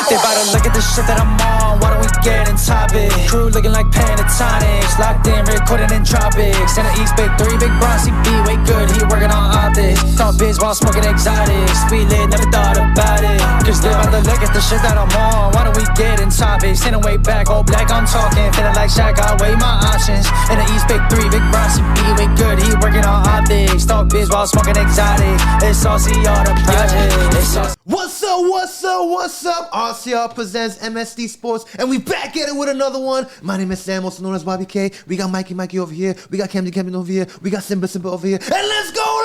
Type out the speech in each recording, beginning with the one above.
They about to look at the shit that I'm on. Why don't we get in topic? Crew looking like Pentatonics, locked in, recording in tropics. In the East, big 3, big Bron, CB, way good. He working on optics. Thought biz while smoking exotics. We lit, never thought about it. Cause they about to look at the shit that I'm on. Why don't we get in topics? Sitting way back, all black, I'm talking. Feeling like Shaq, I weigh my options. In the East, big 3, big Bron, CB, way good. He working on optics. Thought biz while smoking exotic. It's saucy, all the project. What's up, what's up, what's up? RCR presents MSD Sports, and we back at it with another one. My name is Sam, also known as Bobby K. We got Mikey over here. We got Camden over here. We got Simba over here. And let's go,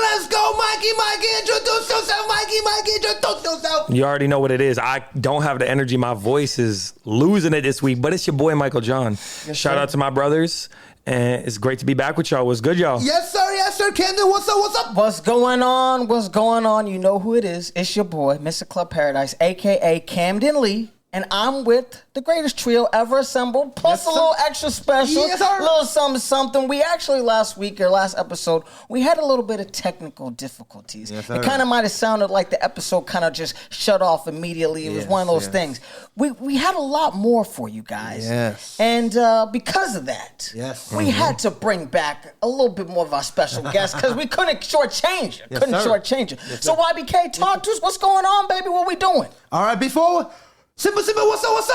Mikey, introduce yourself, Mikey, introduce yourself. You already know what it is. I don't have the energy. My voice is losing it this week, but it's your boy, Michael John. Yes, Shout out to my brothers. And it's great to be back with y'all. What's good, y'all? Yes, sir. Camden, what's up? What's going on? You know who it is. It's your boy, Mr. Club Paradise, a.k.a. Camden Lee. And I'm with the greatest trio ever assembled, plus a little extra special, a little something. We actually last episode, we had a little bit of technical difficulties. Yes, it kind of might have sounded like the episode kind of just shut off immediately. It was one of those things. We had a lot more for you guys. Yes. And because of that, we had to bring back a little bit more of our special guest because we couldn't shortchange it. So YBK, talk to us. What's going on, baby? What we doing? All right, before... Simba, what's up?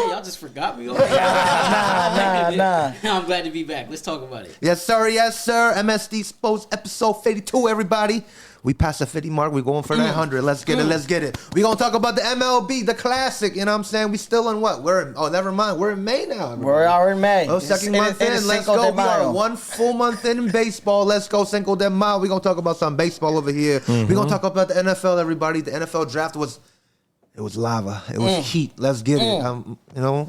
Y'all just forgot me. Nah. I'm glad to be back. Let's talk about it. Yes, sir. MSD Sports episode 52, everybody. We passed the 50 mark. We're going for that 100. Let's get it. We're going to talk about the MLB, the classic. You know what I'm saying? We still in what? Never mind. We're in May now. Everybody. We're in May. Oh, second month in. Let's go. We got 1 full month in baseball. Let's go. Cinco de Mayo. We're going to talk about some baseball over here. We're going to talk about the NFL, everybody. The NFL draft was... It was lava. It was heat. Let's get it.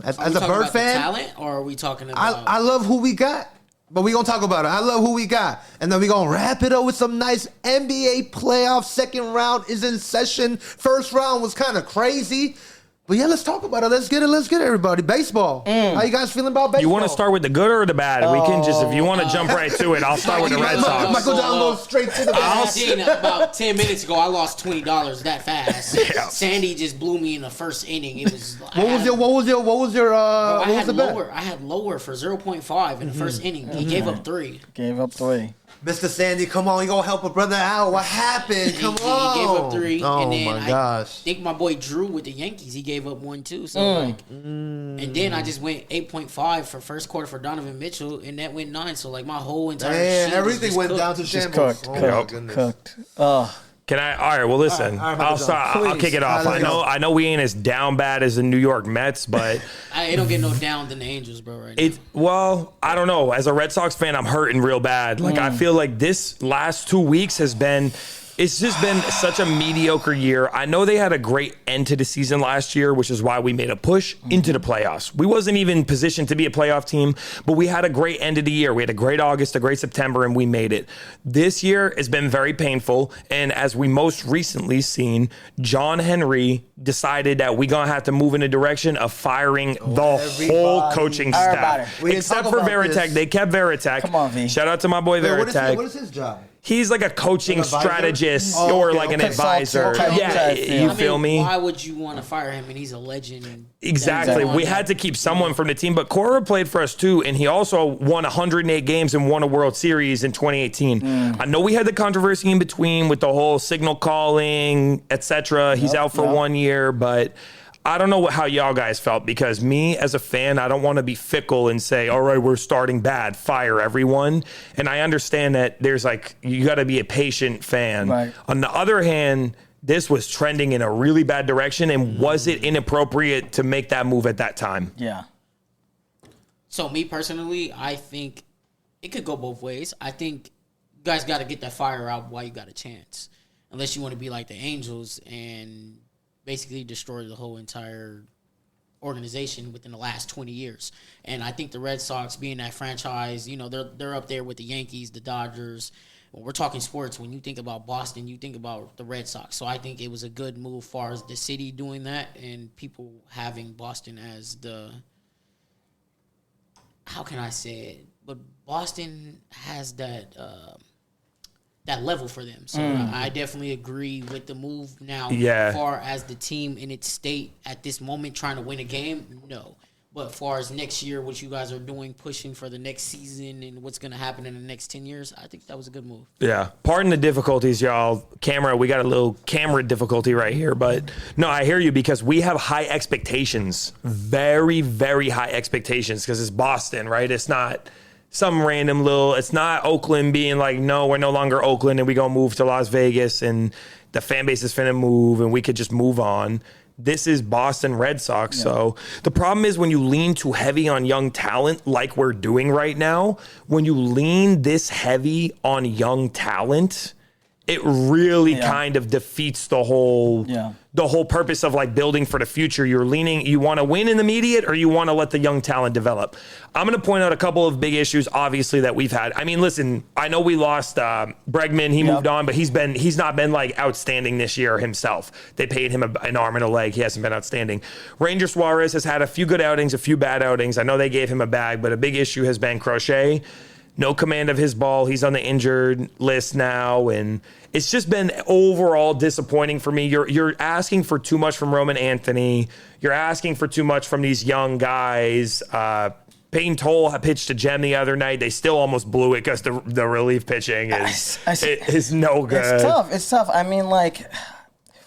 As a Bird fan, talent, or are we talking about? I love who we got, but we gonna talk about it. I love who we got, and then we gonna wrap it up with some nice NBA playoff. Second round is in session. First round was kind of crazy. But yeah, let's talk about it. Let's get it, everybody. Baseball. How you guys feeling about baseball? You want to start with the good or the bad? We can just, if you want to jump right to it, I'll start with the Red Sox. Michael John goes straight to the bad. About 10 minutes ago, I lost $20 that fast. Yeah. Sandy just blew me in the first inning. It was. What was your I had lower for 0.5 in the first inning. He gave up 3. Mr. Sandy, come on, you gonna help a brother out. What happened? Come on. He gave up 3. Oh, and then my gosh. I think my boy Drew with the Yankees, he gave up 1 too. So and then I just went 8.5 for first quarter for Donovan Mitchell, and that went 9. So like my whole entire sheet everything went down to shambles. Cooked. Can I? All right. Well, listen. I'll start. I'll kick it off. I know we ain't as down bad as the New York Mets, but it don't get no down than the Angels, bro. Right now. Well, I don't know. As a Red Sox fan, I'm hurting real bad. Like I feel like this last 2 weeks has been. It's just been such a mediocre year. I know they had a great end to the season last year, which is why we made a push into the playoffs. We wasn't even positioned to be a playoff team, but we had a great end of the year. We had a great August, a great September, and we made it. This year has been very painful, and as we most recently seen, John Henry decided that we're going to have to move in a direction of firing the whole coaching staff. Except for Veritek. They kept Veritek. Come on, V. Shout out to my boy Veritek. What is his job? He's like a coaching strategist or like an advisor. Yeah, you feel me? Why would you want to fire him? And he's a legend. Exactly. We had to keep someone from the team. But Cora played for us too, and he also won 108 games and won a World Series in 2018. I know we had the controversy in between with the whole signal calling, etc. He's out for 1 year, but... I don't know how y'all guys felt because me as a fan, I don't want to be fickle and say, all right, we're starting bad, fire everyone. And I understand that there's you got to be a patient fan. Right. On the other hand, this was trending in a really bad direction. And was it inappropriate to make that move at that time? Yeah. So me personally, I think it could go both ways. I think you guys got to get that fire out while you got a chance. Unless you want to be like the Angels and basically destroyed the whole entire organization within the last 20 years. And I think the Red Sox being that franchise, they're up there with the Yankees, the Dodgers. When we're talking sports, when you think about Boston, you think about the Red Sox. So I think it was a good move as far as the city doing that and people having Boston as how can I say it? But Boston has that that level for them. So I definitely agree with the move. Now, Yeah. as far as the team in its state at this moment trying to win a game, no. But as far as next year, what you guys are doing, pushing for the next season and what's going to happen in the next 10 years, I think that was a good move. Yeah. Pardon the difficulties, y'all. We got a little camera difficulty right here. But no, I hear you because we have high expectations. Very, very high expectations because it's Boston, right? It's not some random it's not Oakland being like, no, we're no longer Oakland and we going to move to Las Vegas and the fan base is finna move and we could just move on. This is Boston Red Sox. Yeah. So the problem is when you lean too heavy on young talent like we're doing right now, when you lean this heavy on young talent, it really kind of defeats the whole purpose of like building for the future. You want to win in the immediate or you want to let the young talent develop. I'm going to point out a couple of big issues, obviously, that we've had. I mean, listen, I know we lost Bregman. He moved on, but he's not been like outstanding this year himself. They paid him an arm and a leg. He hasn't been outstanding. Ranger Suarez has had a few good outings, a few bad outings. I know they gave him a bag, but a big issue has been Crochet. No command of his ball. He's on the injured list now, and it's just been overall disappointing for me. You're asking for too much from Roman Anthony. You're asking for too much from these young guys. Peyton Toll pitched a gem the other night. They still almost blew it because the relief pitching is no good. It's tough. I mean, like,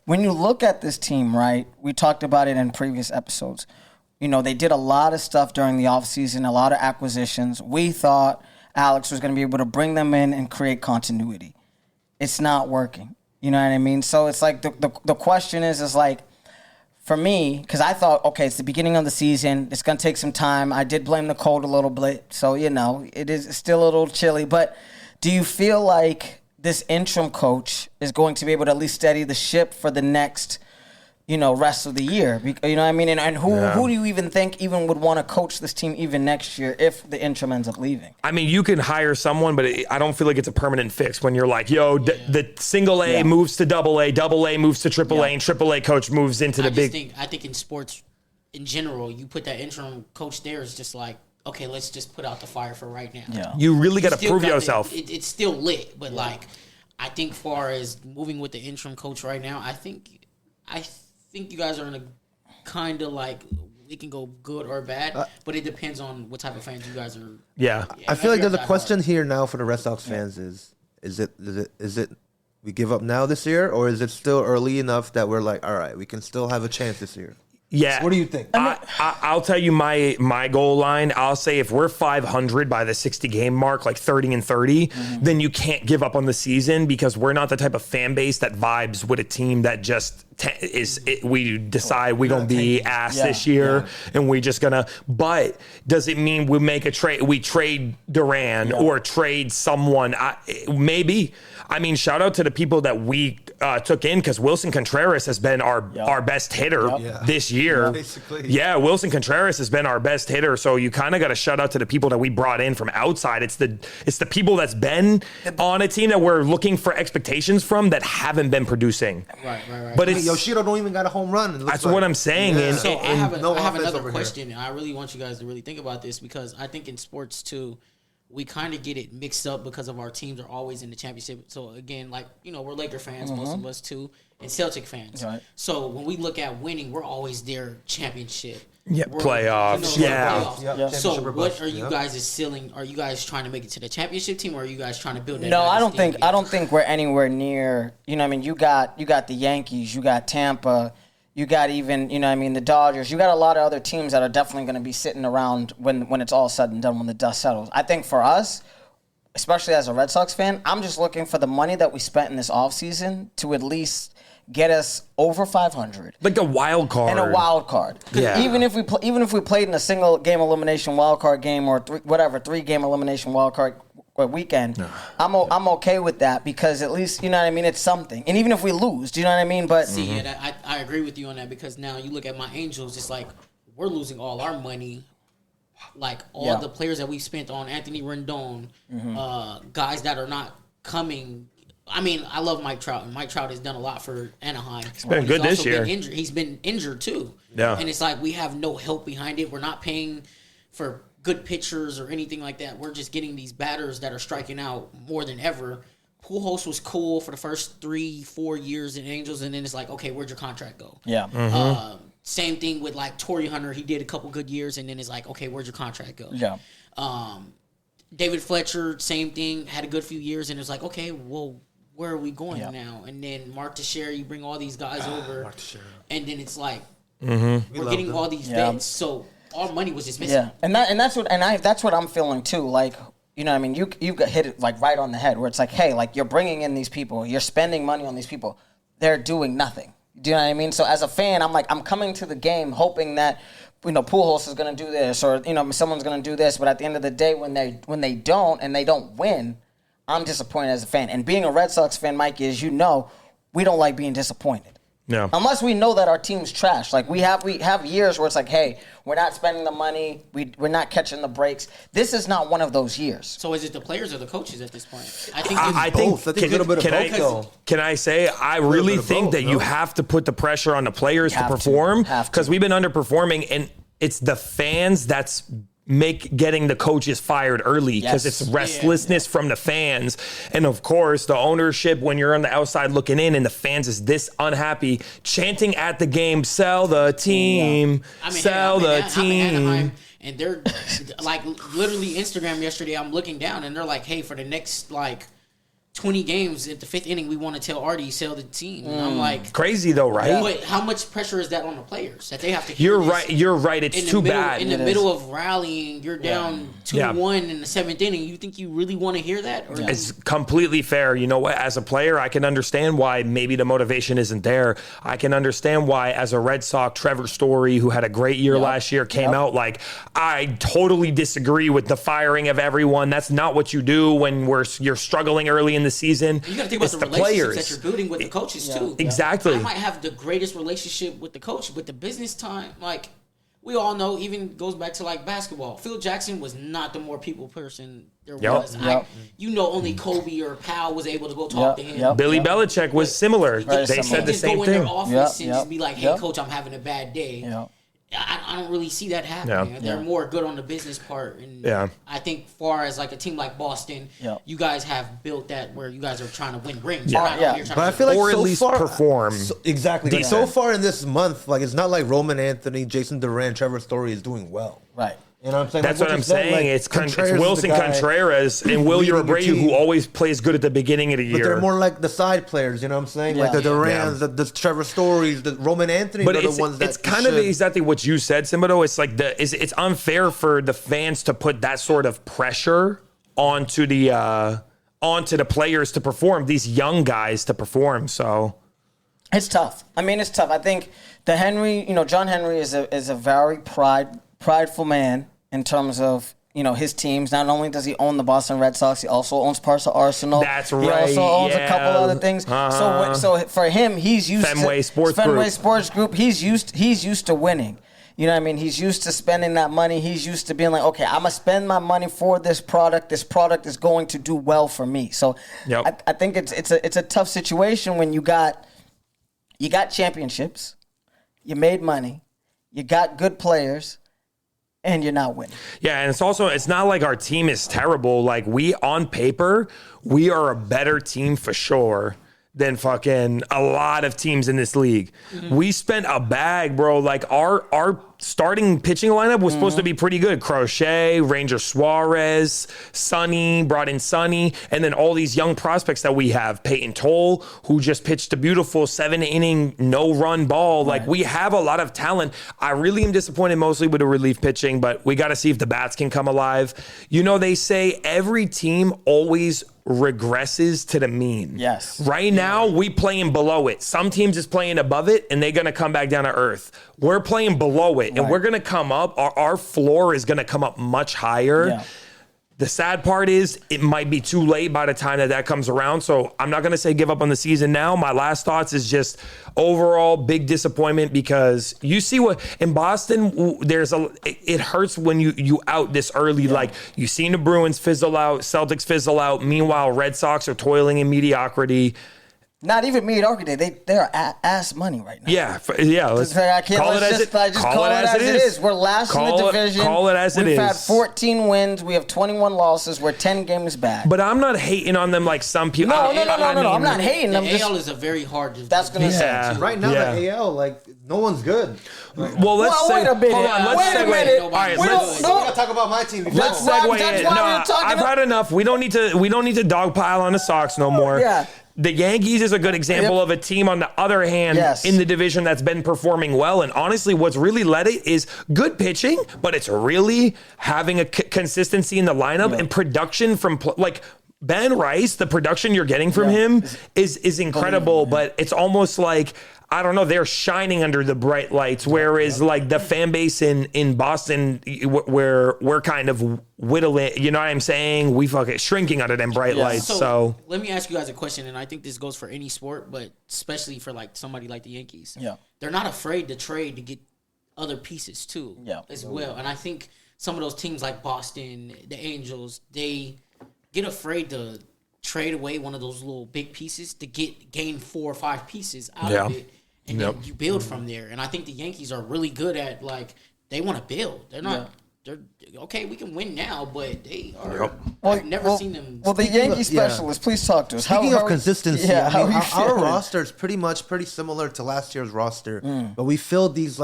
when you look at this team, right, we talked about it in previous episodes. You know, they did a lot of stuff during the offseason, a lot of acquisitions. We thought Alex was going to be able to bring them in and create continuity. It's not working. You know what I mean? So it's like the question is like, for me, because I thought, okay, it's the beginning of the season. It's going to take some time. I did blame the cold a little bit. So, you know, it's still a little chilly. But do you feel like this interim coach is going to be able to at least steady the ship for the next, you know, rest of the year? You know what I mean? And who do you even think even would want to coach this team even next year if the interim ends up leaving? I mean, you can hire someone, but I don't feel like it's a permanent fix when you're like, the single A moves to double A moves to triple A, and triple A coach moves into the big. I think in sports in general, you put that interim coach there is just like, okay, let's just put out the fire for right now. Yeah. You really got to prove yourself. It's still lit, but like, I think far as moving with the interim coach right now, I think you guys are in a kind of like, it can go good or bad, but it depends on what type of fans you guys are. Yeah. I feel like there's a question here now for the Red Sox fans is it we give up now this year, or is it still early enough that we're like, all right, we can still have a chance this year? Yeah. What do you think? I'll tell you my goal line. I'll say if we're 500 by the 60 game mark, like 30-30, then you can't give up on the season because we're not the type of fan base that vibes with a team that just we decide we're going to be ass this year and we just going to. But does it mean we make a trade? We trade Duran or trade someone? Maybe. I mean, shout out to the people that we took in because Wilson Contreras has been our best hitter this year. Basically. Yeah, Wilson Contreras has been our best hitter. So you kind of got to shout out to the people that we brought in from outside. It's the people that's been on a team that we're looking for expectations from that haven't been producing. Right. But it's Yoshiro don't even got a home run. That's what I'm saying. Yeah. So I have another over question. I really want you guys to really think about this because I think in sports too, we kind of get it mixed up because of our teams are always in the championship. So again, like, you know, we're Laker fans, most of us too, and Celtic fans. Right. So when we look at winning, we're always there championship. Yeah, playoffs. Playoffs. So what are you guys ceiling? Are you guys trying to make it to the championship team, or are you guys trying to build that? No, I don't think we're anywhere near. You know what I mean? You got the Yankees, you got Tampa. You got even, you know what I mean, the Dodgers. You got a lot of other teams that are definitely going to be sitting around when it's all said and done, when the dust settles. I think for us, especially as a Red Sox fan, I'm just looking for the money that we spent in this offseason to at least get us over 500. Like a wild card. And a wild card. Yeah. Even if we played in a single game elimination wild card game or 3-game elimination wild card weekend, I'm okay with that because at least, you know what I mean, it's something. And even if we lose, do you know what I mean? But see, I agree with you on that because now you look at my Angels, it's like we're losing all our money, like all the players that we spent on Anthony Rendon, guys that are not coming. I mean, I love Mike Trout, and Mike Trout has done a lot for Anaheim. He's been good this year. He's been injured too. Yeah. And it's like we have no help behind it. We're not paying for good pitchers or anything like that. We're just getting these batters that are striking out more than ever, Pujols was cool for the first 3-4 years in Angels, and then it's like, okay, where'd your contract go? Yeah. Same thing with like Torrey Hunter. He did a couple good years, and then it's like, okay, where'd your contract go? Yeah. David Fletcher, same thing, had a good few years, and it's like, okay, well, where are we going now? And then Mark Teixeira, you bring all these guys over, and then it's like, we're getting all these vets, so all money was just missing. Yeah, that's what I'm feeling too. Like, you know what I mean? You got hit it like right on the head where it's like, hey, like you're bringing in these people, you're spending money on these people. They're doing nothing. Do you know what I mean? So as a fan, I'm like, I'm coming to the game hoping that, you know, Pujols is going to do this or, you know, someone's going to do this. But at the end of the day, when they don't and they don't win, I'm disappointed as a fan. And being a Red Sox fan, Mike, is, you know, we don't like being disappointed. No. Unless we know that our team's trash. Like we have years where it's like, hey, we're not spending the money, we're not catching the breaks. This is not one of those years. So is it the players or the coaches at this point? I think both. That's a little bit of both, though. Can I say I really think that you have to put the pressure on the players to perform because we've been underperforming, and it's the fans that's getting the coaches fired early because it's restlessness from the fans. And of course, the ownership, when you're on the outside looking in and the fans is this unhappy, chanting at the game, sell the team, sell the team. And they're like literally Instagram yesterday, I'm looking down and they're like, hey, for the next like 20 games at the 5th inning, we want to tell Artie sell the team. And I'm like, crazy though, right? But how much pressure is that on the players that they have to? You're right. It's too bad. In the middle of rallying, you're down 2-1 in the 7th inning. You think you really want to hear that? Or It's completely fair. You know what? As a player, I can understand why maybe the motivation isn't there. I can understand why, as a Red Sox, Trevor Story, who had a great year last year, came out like, I totally disagree with the firing of everyone. That's not what you do when you're struggling early in the season. You got to think about the relationships that you're building with the coaches too. Exactly. I might have the greatest relationship with the coach, but the business time, like we all know, even goes back to like basketball. Phil Jackson was not the more people person there was. Only Kobe or Powell was able to go talk to him. Billy Belichick was similar. They said the same thing. Go in their office and just be like, "Hey, coach, I'm having a bad day." I don't really see that happening. They're more good on the business part. And I think far as like a team like Boston, you guys have built that where you guys are trying to win rings. But I feel like or so at least far, perform. Exactly. Like so far in this month, like it's not like Roman Anthony, Jason Durant, Trevor Story is doing well. Right. You know what I'm saying? That's like what I'm said, saying. like, It's Wilson Contreras and Wilyer Abreu, who always plays good at the beginning of the year. But they're more like the side players, you know what I'm saying? Like the Durants, the Trevor Stories, the Roman Anthony, but are the ones that it's kind of exactly what you said, Simba, though. It's like it's unfair for the fans to put that sort of pressure onto the players to perform, these young guys to perform. So it's tough. I mean, it's tough. I think the Henry, John Henry is a very prideful man. In terms of, his teams, not only does he own the Boston Red Sox, he also owns parts of Arsenal. That's right. He also owns a couple other things. So for him, he's used Fenway to Sports Group. He's used to winning. You know what I mean? He's used to spending that money. He's used to being like, okay, I'm gonna spend my money for this product. This product is going to do well for me. So I think it's a tough situation when you got championships, you made money, you got good players, and you're not winning. Yeah, and it's not like our team is terrible. Like on paper, we are a better team for sure than fucking a lot of teams in this league. Mm-hmm. We spent a bag, bro. Like our starting pitching lineup was supposed to be pretty good. Crochet, Ranger Suarez, brought in Sonny, and then all these young prospects that we have. Peyton Toll, who just pitched a beautiful 7-inning, no-run ball. Like, we have a lot of talent. I really am disappointed mostly with the relief pitching, but we got to see if the bats can come alive. They say every team always regresses to the mean. Yes. Right now, we playing below it. Some teams is playing above it, and they're going to come back down to earth. We're playing below it, and we're going to come up. Our floor is going to come up much higher. Yeah. The sad part is it might be too late by the time that comes around. So I'm not going to say give up on the season now. My last thoughts is just overall big disappointment because you see what in Boston, it hurts when you out this early. Yeah. Like you've seen the Bruins fizzle out, Celtics fizzle out. Meanwhile, Red Sox are toiling in mediocrity. Not even mediocrity. They're ass money right now. Yeah, let's call it as it is. We're last in the division. Call it as it is. We've had 14 wins. We have 21 losses. We're 10 games back. But I'm not hating on them like some people. No. I'm not hating them. The AL is a very hard. That's gonna say right now the AL, like no one's good. Well, let's say. Wait a minute. Hold on. Wait a minute. All right, we gotta talk about my team. Let's segue in. I've had enough. We don't need to dogpile on the Sox no more. Yeah. The Yankees is a good example of a team, on the other hand, in the division that's been performing well. And honestly, what's really led it is good pitching, but it's really having a consistency in the lineup and production from like Ben Rice. The production you're getting from him is incredible, but it's almost like, I don't know, they're shining under the bright lights, whereas like the fan base in Boston, where we're kind of whittling, you know what I'm saying? We fucking shrinking under them bright lights. So let me ask you guys a question, and I think this goes for any sport, but especially for like somebody like the Yankees. Yeah. They're not afraid to trade to get other pieces too, as well. And I think some of those teams like Boston, the Angels, they get afraid to trade away one of those little big pieces to gain 4 or 5 pieces out of it. And then you build from there. And I think the Yankees are really good at, like, they want to build. They're not, they're, okay, we can win now, but they are, I've never seen them. Well, the Yankee specialist, please talk to us. Speaking of consistency, our roster is pretty similar to last year's roster, but we filled these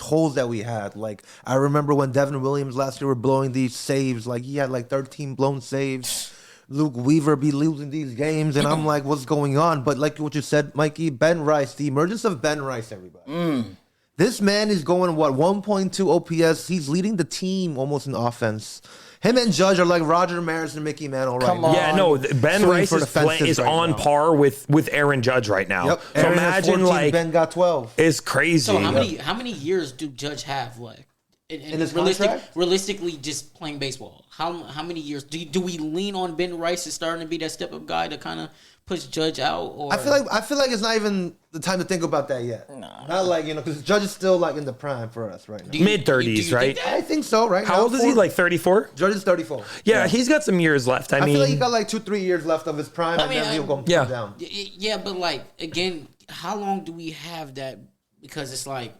holes that we had. Like, I remember when Devin Williams last year were blowing these saves. Like, he had like 13 blown saves. Luke Weaver be losing these games, and I'm like, what's going on? But like what you said, Mikey, Ben Rice, the emergence of Ben Rice, everybody. This man is going, 1.2 OPS. He's leading the team almost in offense. Him and Judge are like Roger Maris and Mickey Mantle right now. Yeah, no, Ben Rice is on par with Aaron Judge right now. Yep. So Aaron imagine 14, like Ben got 12. It's crazy. So how many years do Judge have left? In his contract? Realistically, just playing baseball. How many years do we lean on Ben Rice as starting to be that step up guy to kind of push Judge out? Or I feel like it's not even the time to think about that yet. No. Not like, because Judge is still like in the prime for us right now. Mid-30s, right? I think so, right? How old is he? Like 34? Judge is 34. Yeah, he's got some years left. I mean, feel like he got like 2-3 years left of his prime, and then he'll go down. Yeah, but like, again, how long do we have that? Because it's like,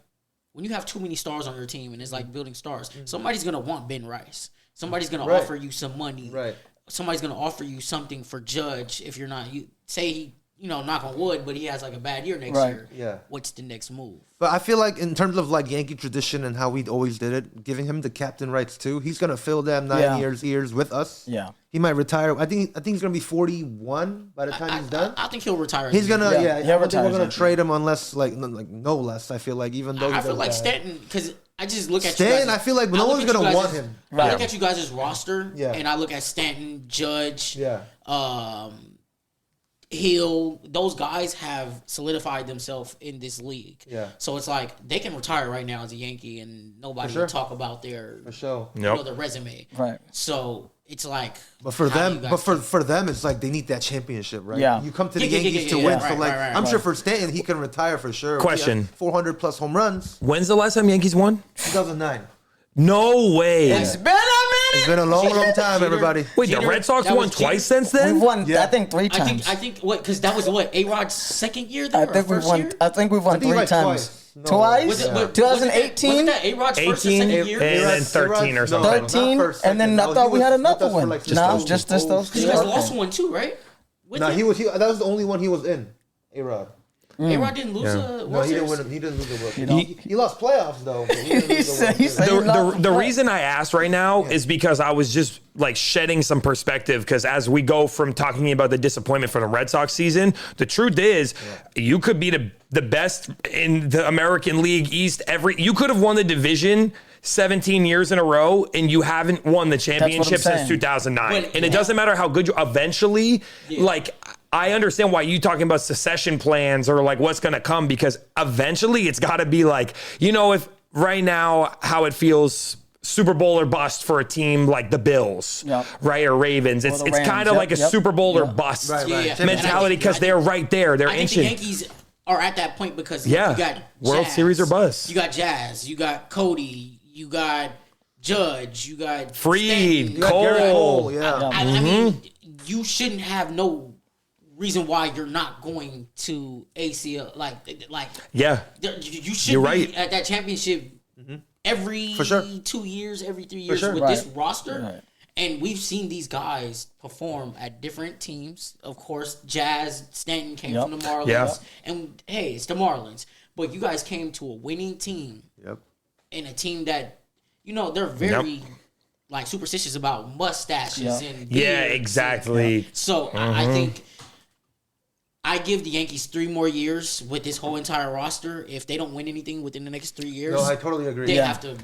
when you have too many stars on your team and it's like building stars, somebody's going to want Ben Rice. Somebody's going to offer you some money. Right. Somebody's going to offer you something for Judge if you're not, say he, knock on wood, but he has like a bad year next year. Yeah. What's the next move? But I feel like in terms of like Yankee tradition and how we always did it, giving him the captain rights too, he's going to fill them 9 years with us. Yeah. He might retire. I think he's going to be 41 by the time he's done. I think he'll retire. He's going to, I don't think we're going to actually. trade him unless, no less, I feel like, even though I feel like Stanton, because I just look at Stanton, I feel like no one's going to want him. I look at you guys' roster, and I look at Stanton, Judge, Hill. Those guys have solidified themselves in this league. Yeah. So it's like they can retire right now as a Yankee, and nobody will talk about their their resume. Right. So it's like, but for them, for them, it's like they need that championship, right? Yeah. You come to the Yankees to win. So I'm sure for Stanton, he can retire for sure. Question: 400 plus home runs. When's the last time Yankees won? 2009. No way. It's been a minute. It's been a long time, everybody. Wait, the Red Sox won twice since then? We've won, I think, 3 times. I think what? Because that was what, A-Rod's second year there? I think we've won 3 times. No, twice? Was it, 2018? Wasn't that A-Rod's first or second year? And then 13 or something. 13, and then I thought we had another one. No, just those 2. You guys lost one too, right? No, that was the only one he was in, A-Rod. A-Rod didn't lose a World Series. He didn't lose the World Series. He lost playoffs though. But the reason I asked right now is because I was just like shedding some perspective, because as we go from talking about the disappointment for the Red Sox season, the truth is you could be the best in the American League East. You could have won the division 17 years in a row, and you haven't won the championship since 2009. And it doesn't matter how good you eventually, like, I understand why you talking about secession plans or like what's going to come, because eventually it's got to be like, if right now how it feels Super Bowl or bust for a team like the Bills, right? Or Ravens. It's kind of like a Super Bowl or bust mentality, because they're right there. They're I think the Yankees are at that point because you got World Jazz, Series or bust. You got Jazz, you got Cody, you got Judge, you got Freed, Stanton, Cole. I mean, you shouldn't have no reason why you're not going to ACL. Yeah, you should You're be right. at that championship every For sure. 2 years, every 3 years sure. with this roster. Right. And we've seen these guys perform at different teams. Of course, Jazz Stanton came from the Marlins. Yeah. And hey, it's the Marlins. But you guys came to a winning team. Yep. And a team that, they're very superstitious about mustaches and beards. exactly. So I think I give the Yankees 3 more years with this whole entire roster. If they don't win anything within the next 3 years, No, I totally agree. they have to.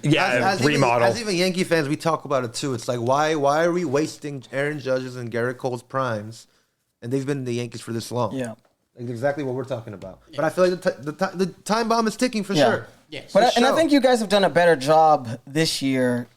Remodel. As even Yankee fans, we talk about it too. It's like, why are we wasting Aaron Judge's and Garrett Cole's primes, and they've been in the Yankees for this long? Yeah. Like exactly what we're talking about. But I feel like the time bomb is ticking for sure. Yes. But For I sure. think you guys have done a better job this year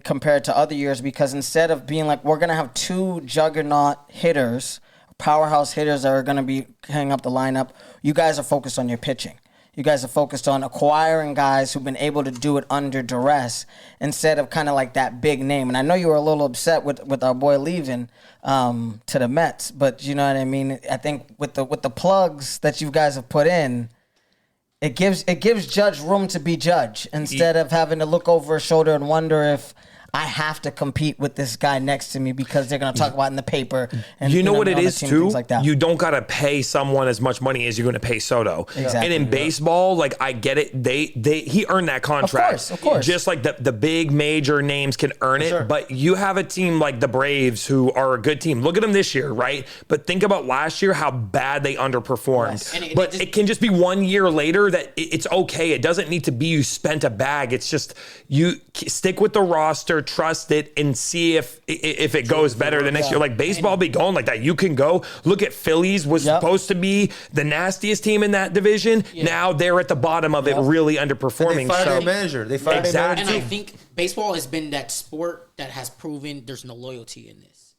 compared to other years, because instead of being like, we're going to have 2 juggernaut hitters, powerhouse hitters that are going to be hanging up the lineup, you guys are focused on your pitching. You guys are focused on acquiring guys who've been able to do it under duress instead of kind of like that big name. And I know you were a little upset with our boy leaving to the Mets, but you know what I mean? I think with the plugs that you guys have put in, it gives Judge room to be Judge instead of having to look over his shoulder and wonder if I have to compete with this guy next to me because they're going to talk about it in the paper. And You know what it is team, too? things like that. You don't got to pay someone as much money as you're going to pay Soto. Exactly. And in baseball, like I get it, he earned that contract. Of course. Just like the big major names can earn it, sure. but you have a team like the Braves who are a good team. Look at them this year, right? But think about last year how bad they underperformed. Yes. And But it can just be 1 year later that it's okay. It doesn't need to be you spent a bag. It's just you stick with the roster, trust it, and see if it goes better the next year. Like baseball be going like that. You can go look at Phillies was supposed to be the nastiest team in that division. Now they're at the bottom of it, really underperforming. They fired So their manager. They fired their Exactly. manager. And I think baseball has been that sport that has proven there's no loyalty in this.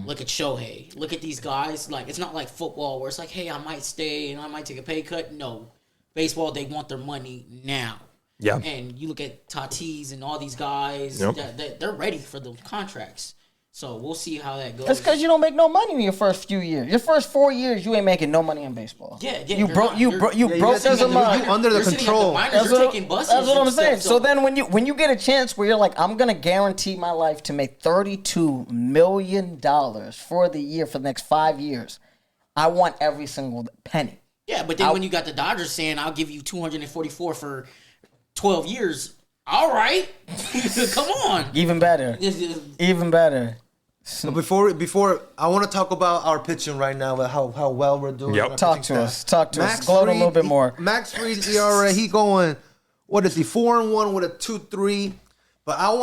Look at Shohei. Look at these guys. Like, it's not like football where it's like, hey, I might stay and I might take a pay cut. No. Baseball, they want their money now. Yeah. And you look at Tatis and all these guys, they're ready for the contracts. So we'll see how that goes. That's because you don't make no money in your first few years. Your first 4 years, you ain't making no money in baseball. Yeah, You broke as a mug. You under the control. That's what I'm saying. So then when you get a chance where you're like, I'm going to guarantee my life to make $32 million for the year for the next 5 years, I want every single penny. Yeah, but then when you got the Dodgers saying, I'll give you 244 for 12 years, all right. Come on. Even better. Even better. But before I want to talk about our pitching right now, about how well we're doing. Yep. on our Talk pitching to staff. us. Talk to us. Gloat a little bit more. Max Fried's ERA, he going, what is he, 4-1 with a 2.3. But I'm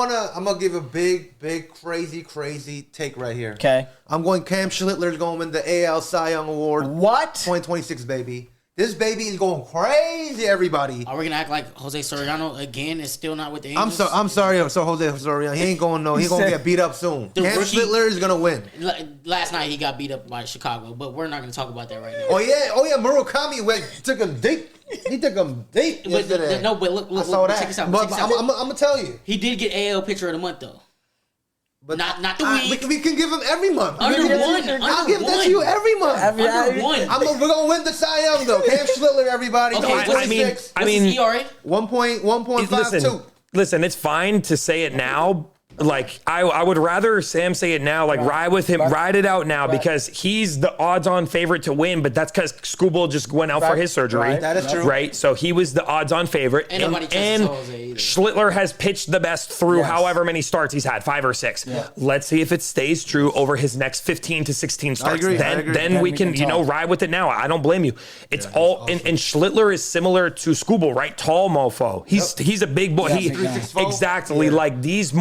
gonna give a big, crazy take right here. Okay. I'm going Cam Schlittler's going to win the AL Cy Young Award. What? 2026, baby. This baby is going crazy, everybody. Are we going to act like Jose Soriano again is still not with the Angels? I'm sorry, Jose Soriano. He ain't going He's going to get beat up soon. The Cam rookie- Schlittler is going to win. Last night he got beat up by Chicago, but we're not going to talk about that right now. Oh yeah, Murakami took him deep. He took him deep yesterday. But look, I saw that. check this out. But I'm gonna tell you. He did get AL Pitcher of the Month though. But Not the week. We can give him every month. Under We can one. give him- Under I'll give that one. to you every month. Under one. We're gonna win the Cy Young though. Cam Schlittler, everybody. Okay, Going what's his- 26. I What's mean, his ERA? 1.52. Listen, it's fine to say it now. Like I would rather Sam say it now, like ride with him, ride it out now, because he's the odds-on favorite to win. But that's because Skubal just went out for his surgery. Right. That is true. Right, so he was the odds-on favorite, And nobody trusts Jose either. Schlittler has pitched the best through however many starts he's had, 5 or 6. Let's see if it stays true over his next 15 to 16 starts. agree, I Then agree. then we can ride with it now. I don't blame you. It's all awesome. and Schlittler is similar to Skubal, right? Tall mofo. He's a big boy. He 364. exactly like these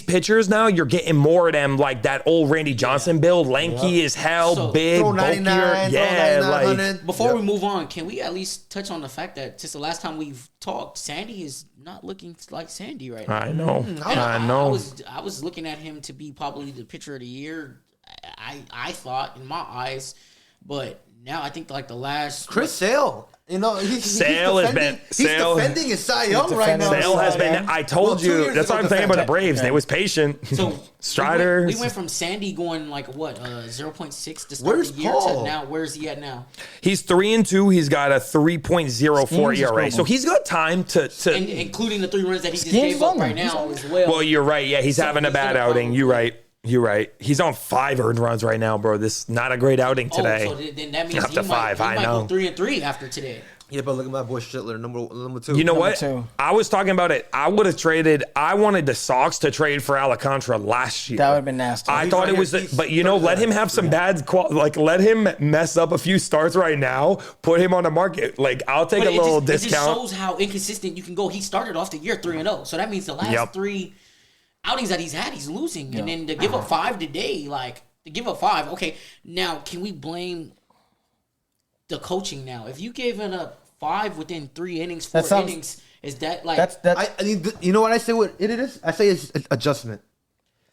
pitchers now. You're getting more of them like that old Randy Johnson build, lanky as hell, So, big, Throw bulkier. 99, throw 9900. Before we move on, can we at least touch on the fact that since the last time we've talked, Sandy is not looking like Sandy right now. I know. And I know. I was looking at him to be probably the pitcher of the year. I thought in my eyes, but now I think like the last Chris Sale. You know, Sale has been. He's defending his Cy Young right now. Sale has been. I told you. That's what I'm saying about the Braves. They was patient. So Strider. we went from Sandy going like what 0.6 to start the year to now. Where's he at now? He's 3-2. He's got a 3.04 ERA. So he's got time to and including the 3 runs that he just gave up right now as well. Well, you're right. Yeah, he's having a bad outing. You're right. You're right. He's on 5 earned runs right now, bro. This is not a great outing today. So then that means Up to 5. He I might know. go 3-3 after today. Yeah, but look at my boy Schitler, number 2. You know what? 2. I was talking about it. I would have traded. I wanted the Sox to trade for Alcantara last year. That would have been nasty. I thought it was, but let him have some bad, let him mess up a few starts right now. Put him on the market. Like I'll take a little discount. It just shows how inconsistent you can go. He started off the year 3-0, so that means the last 3 outings that he's had, he's losing, and then to give up 5 today, okay. Now, can we blame the coaching now? If you gave it up 5 within 3 innings, 4 innings, is that like I mean, you know what I say? What it is? I say it's adjustment.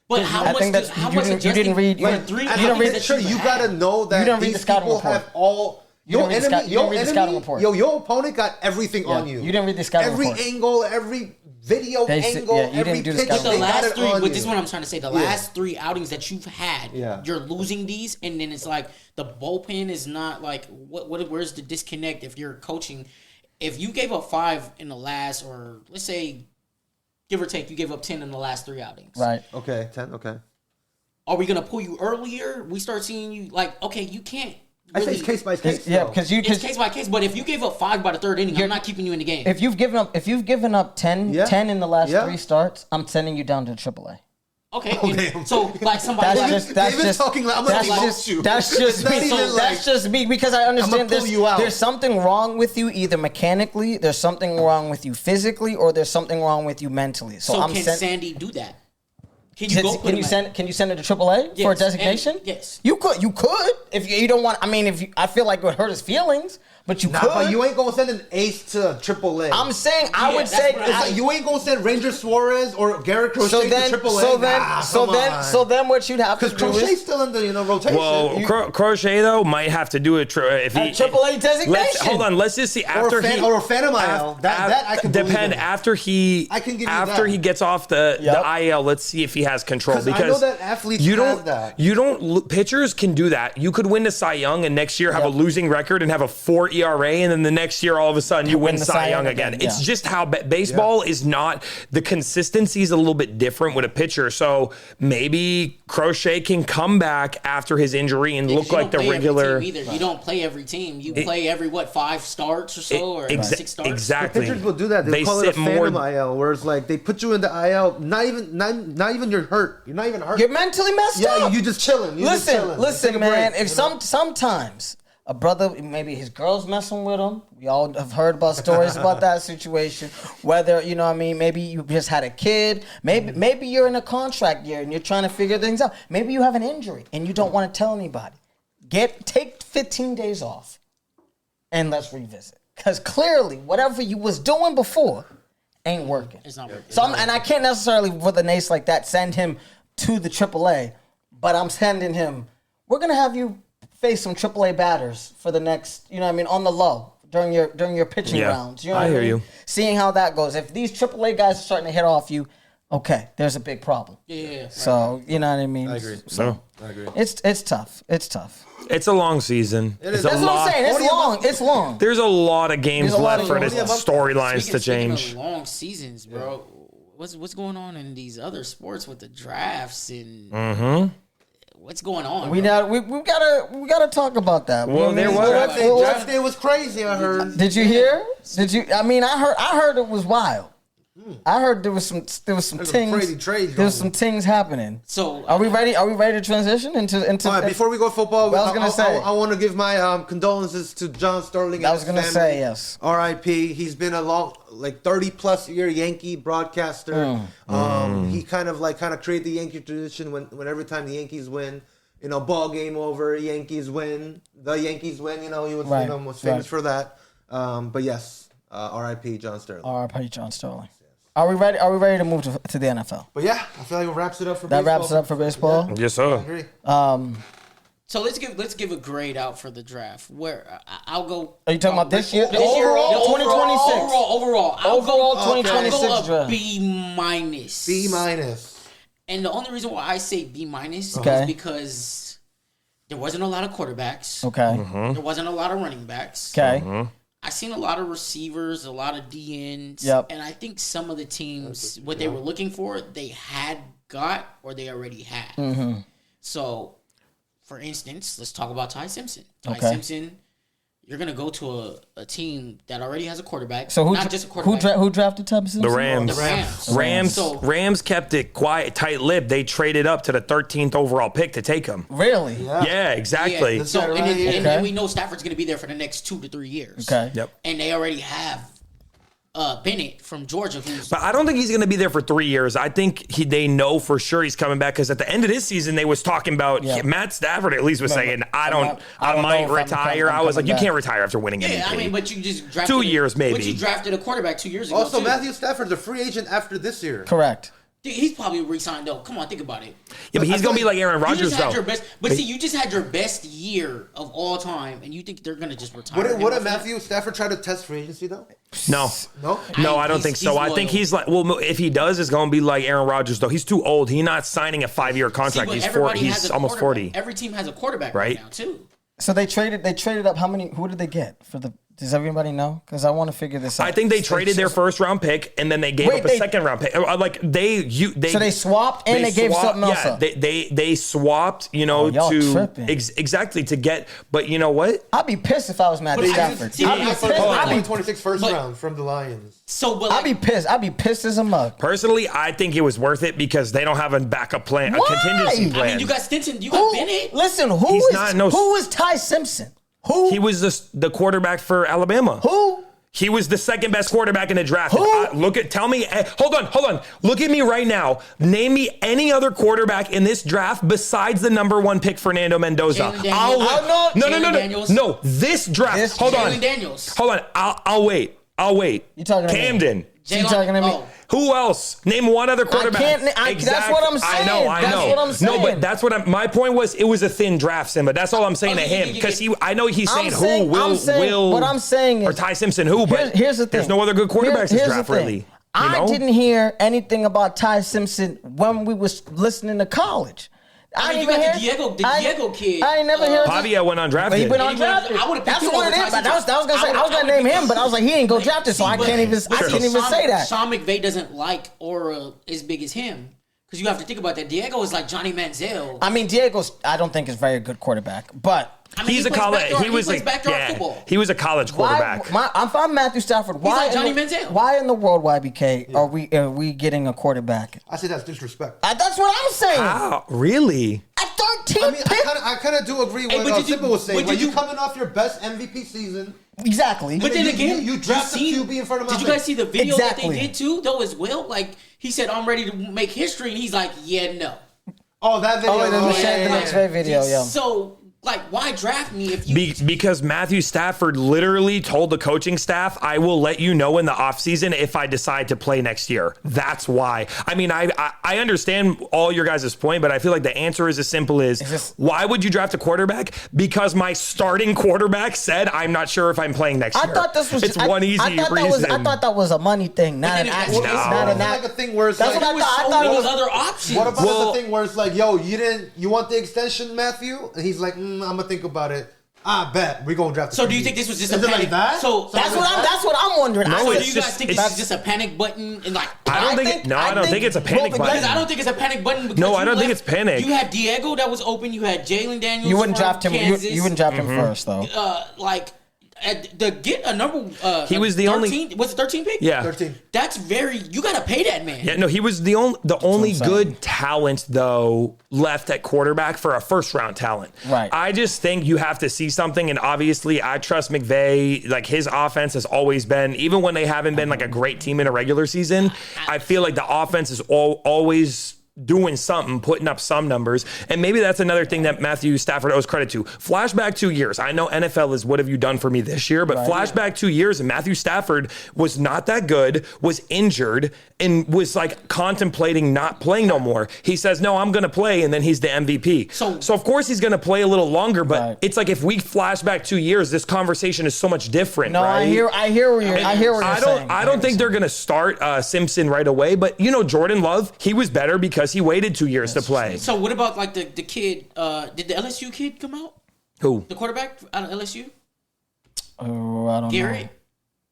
But how much adjustment? You didn't read. You didn't read. Sure, you gotta know that you don't read the these scouting people report. have all. Your scouting report. Your opponent got everything on you. You didn't read the scouting report. Every angle, every video angle, you didn't do the scouting the report. last 3, but this is what I'm trying to say. The last 3 outings that you've had, you're losing these, and then it's like the bullpen is not like where's the disconnect if you're coaching? If you gave up 5 in the last, or let's say, give or take, you gave up 10 in the last 3 outings. Right. Okay, 10. Okay. Are we gonna pull you earlier? We start seeing you like, okay, you can't. Really, I say it's case by case. Yeah, because it's case by case. But if you gave up 5 by the 3rd inning, I'm not keeping you in the game. If you've given up 10 in the last 3 starts, I'm sending you down to AAA. Okay. So like somebody David's talking like I'm gonna demote you. That's just me. So that's just me because I understand there's something wrong with you either mechanically, there's something wrong with you physically, or there's something wrong with you mentally. So can Sandy do that? Can you send it to AAA for a designation? Yes. You could if you don't want. I mean, I feel like it would hurt his feelings. But you could. But you ain't gonna send an ace to AAA. I'm saying I would say you ain't gonna send Ranger Suarez or Garrett Crochet to AAA. So then what you'd have to do is Crochet's still in the rotation. Well, Crochet though might have to do it if he AAA designation. Hold on, let's just see after or Phantom IL. That I can depend after he gets off the IL. Let's see if he has control because I know that athletes have that. Pitchers can do that. You could win the Cy Young and next year have a losing record and have a 4 ERA, and then the next year all of a sudden you win Cy Young again. It's just how baseball is not. The consistency is a little bit different with a pitcher. So maybe Crochet can come back after his injury and look like the regular. You don't play every team. You play every 5 starts or so, or 6 starts. Exactly. Pitchers will do that. They call it a phantom IL, where it's like they put you in the IL. Not even you're hurt. You're not even hurt. You're mentally messed up. Yeah, you just chilling. Listen, man. If sometimes a brother, maybe his girl's messing with him. We all have heard about stories about that situation. Whether, you know what I mean, maybe you just had a kid. Maybe you're in a contract year and you're trying to figure things out. Maybe you have an injury and you don't want to tell anybody. Take 15 days off and let's revisit. Because clearly, whatever you was doing before ain't working. It's not working. So and I can't necessarily, with an ace like that, send him to the AAA. But I'm sending him, we're going to have you face some AAA batters for the next, you know what I mean, on the low during your pitching rounds. You know what I hear mean? you. Seeing how that goes. If these AAA guys are starting to hit off you, okay, there's a big problem. Yeah. So, you know what I mean? I agree. I agree. It's tough. It's tough. It's a long season. That's what I'm saying. It's long. There's a lot of games left for the storylines to change. Speaking of long seasons, bro. What's going on in these other sports with the drafts and what's going on? We gotta talk about that. Well, there was draft day was crazy. I heard. Did you hear? Did you? I mean, I heard it was wild. I heard there was some things. There was some things happening. So are we ready? Are we ready to transition into? All right, before we go football, I want to give my condolences to John Sterling. I was gonna say yes. R.I.P. He's been a 30+ year Yankee broadcaster. He kind of created the Yankee tradition when every time the Yankees win, ball game over, Yankees win. The Yankees win. He was famous for that. But yes, R.I.P. John Sterling. R.I.P. John Sterling. Are we ready? Are we ready to move to the NFL? But yeah, I feel like it wraps it up for baseball. That wraps it up for baseball. Yes, sir. I agree. So let's give a grade out for the draft. Where I'll go. Are you talking about this year? Overall, 2026. Overall. Overall, 2026 I'll go draft. B minus. B minus. And the only reason why I say B minus Okay. is because there wasn't a lot of quarterbacks. Okay. There wasn't a lot of running backs. Okay. I seen a lot of receivers, a lot of DNs. Yep. And I think some of the teams, what they were looking for, they had got or they already had. So, for instance, let's talk about Ty Simpson. Ty Simpson, you're going to go to a team that already has a quarterback. So not just a quarterback. who drafted Ty Simpson? The Rams. The Rams. So, Rams kept it quiet, tight-lipped. They traded up to the 13th overall pick to take him. Really? Yeah, exactly. yeah. So, right here. and then we know Stafford's going to be there for the next 2 to 3 years. Okay. Yep. And they already have Bennett from Georgia, who's But I don't think he's going to be there for 3 years. I think they know for sure he's coming back because at the end of this season, they was talking about Matt Stafford at least was saying, I might retire. I was like, you can't retire after winning MVP. yeah. I mean, but you just drafted 2 years maybe. But you drafted a quarterback 2 years ago. Also, too. Matthew Stafford's a free agent after this year. Correct. Dude, he's probably re-signed though. Come on, think about it. Yeah, but he's going to be like Aaron You Rodgers just had though. your best, but see, you just had your best year of all time, and you think they're gonna just retire? Would Matthew Stafford try to test free agency though? No. No? I don't think so. I think he's like, well, if he does, it's going to be like Aaron Rodgers, though. He's too old. He's not signing a 5-year contract. See, He's almost 40. Every team has a quarterback right now too. So they traded up how many? Who did they get for the? Does everybody know? Because I want to figure this out. I think they traded their first round pick and then they gave up a second round pick. Like they So they swapped and they gave something else up. They swapped, y'all tripping. Exactly to get. But you know what? I'd be pissed if I was Matthew Stafford. see, I'd be I- pissed. I- 2026 first round from the Lions. So, but I'd be pissed. I'd be pissed as a mug. Personally, I think it was worth it because they don't have a backup plan, Why? a contingency plan. I mean, you got Stinson, you got Bennett. Listen, He's not who is Ty Simpson? Who? He was the quarterback for Alabama. Who? He was the second best quarterback in the draft. Who? Tell me, hold on. Look at me right now. Name me any other quarterback in this draft besides the #1 pick, Fernando Mendoza. Jalen Daniels. No. Daniels. No, this draft. Hold on. Jalen Daniels. Hold on. I'll wait. You talking to me? Camden. You talking to me? Oh. Who else? Name one other quarterback. That's what I'm saying. I know. That's what I'm saying. No, but that's what my point was. It was a thin draft, Simba. That's all I'm saying to him because I know he's saying who will. What I'm saying is, or Ty Simpson who, but here's the thing. There's no other good quarterbacks in this draft, really. I didn't hear anything about Ty Simpson when we was listening to college. I mean, you got the Diego kid. I ain't never heard. Pavia went undrafted. He went undrafted. I would've picked That's him what over it is. Tyson. I was gonna name him, but I was like, he ain't go drafted, so I can't even say that. Sean McVay doesn't like aura as big as him. Because you have to think about that. Diego is like Johnny Manziel. I mean, I don't think is a very good quarterback, but He's a college. He was like, he was a college quarterback. If I'm Matthew Stafford, why like Johnny Manziel. Why in the world, YBK, are we getting a quarterback? I say that's disrespect. That's what I'm saying. Wow, really? At 13 I mean, I kind of do agree with what Simba was saying. When you coming off your best MVP season, exactly. But then again, you draft a QB in front of. Did you guys see the video that they did too? Though as well, like he said, I'm ready to make history, and he's like, yeah, no. Oh, that video. The next video, yeah. So. Like, why draft me if you... Because Matthew Stafford literally told the coaching staff, I will let you know in the offseason if I decide to play next year. That's why. I mean, I understand all your guys' point, but I feel like the answer is as simple as, why would you draft a quarterback? Because my starting quarterback said, I'm not sure if I'm playing next year. I thought this was... It's one easy reason. I thought that was a money thing, not an actual... It's not like a thing where it's that's like... What I thought. There was other options. What about the thing where it's like, yo, you want the extension, Matthew? And he's like, I'm gonna think about it. I bet we're gonna draft. So do you think this was just a panic? Like that? So that's what I'm wondering. No, do you guys think this is just a panic button? And like, I don't think it's a panic button. Because I don't think it's a panic button. Because no, I don't think it's panic. You had Diego that was open. You had Jalen Daniels. You wouldn't draft him. Kansas. You wouldn't draft him first, though. Get a number. He was the 13, only. Was it 13 pick? Yeah, 13. That's very. You gotta pay that man. Yeah, no, he was the only good talent though left at quarterback for a first round talent. Right. I just think you have to see something, and obviously I trust McVay. Like his offense has always been, even when they haven't been like a great team in a regular season. I feel like the offense is always doing something, putting up some numbers. And maybe that's another thing that Matthew Stafford owes credit to. Flashback 2 years. I know NFL is what have you done for me this year, but flashback 2 years and Matthew Stafford was not that good, was injured, and was like contemplating not playing no more. He says, no, I'm going to play, and then he's the MVP. So of course he's going to play a little longer, but it's like if we flash back 2 years, this conversation is so much different, right? I hear what you're saying. I don't think they're going to start Simpson right away, but Jordan Love, he was better because he waited 2 years to play. So what about like the kid? Did the LSU kid come out? Who? The quarterback out of LSU? Oh, I don't Garrett? know.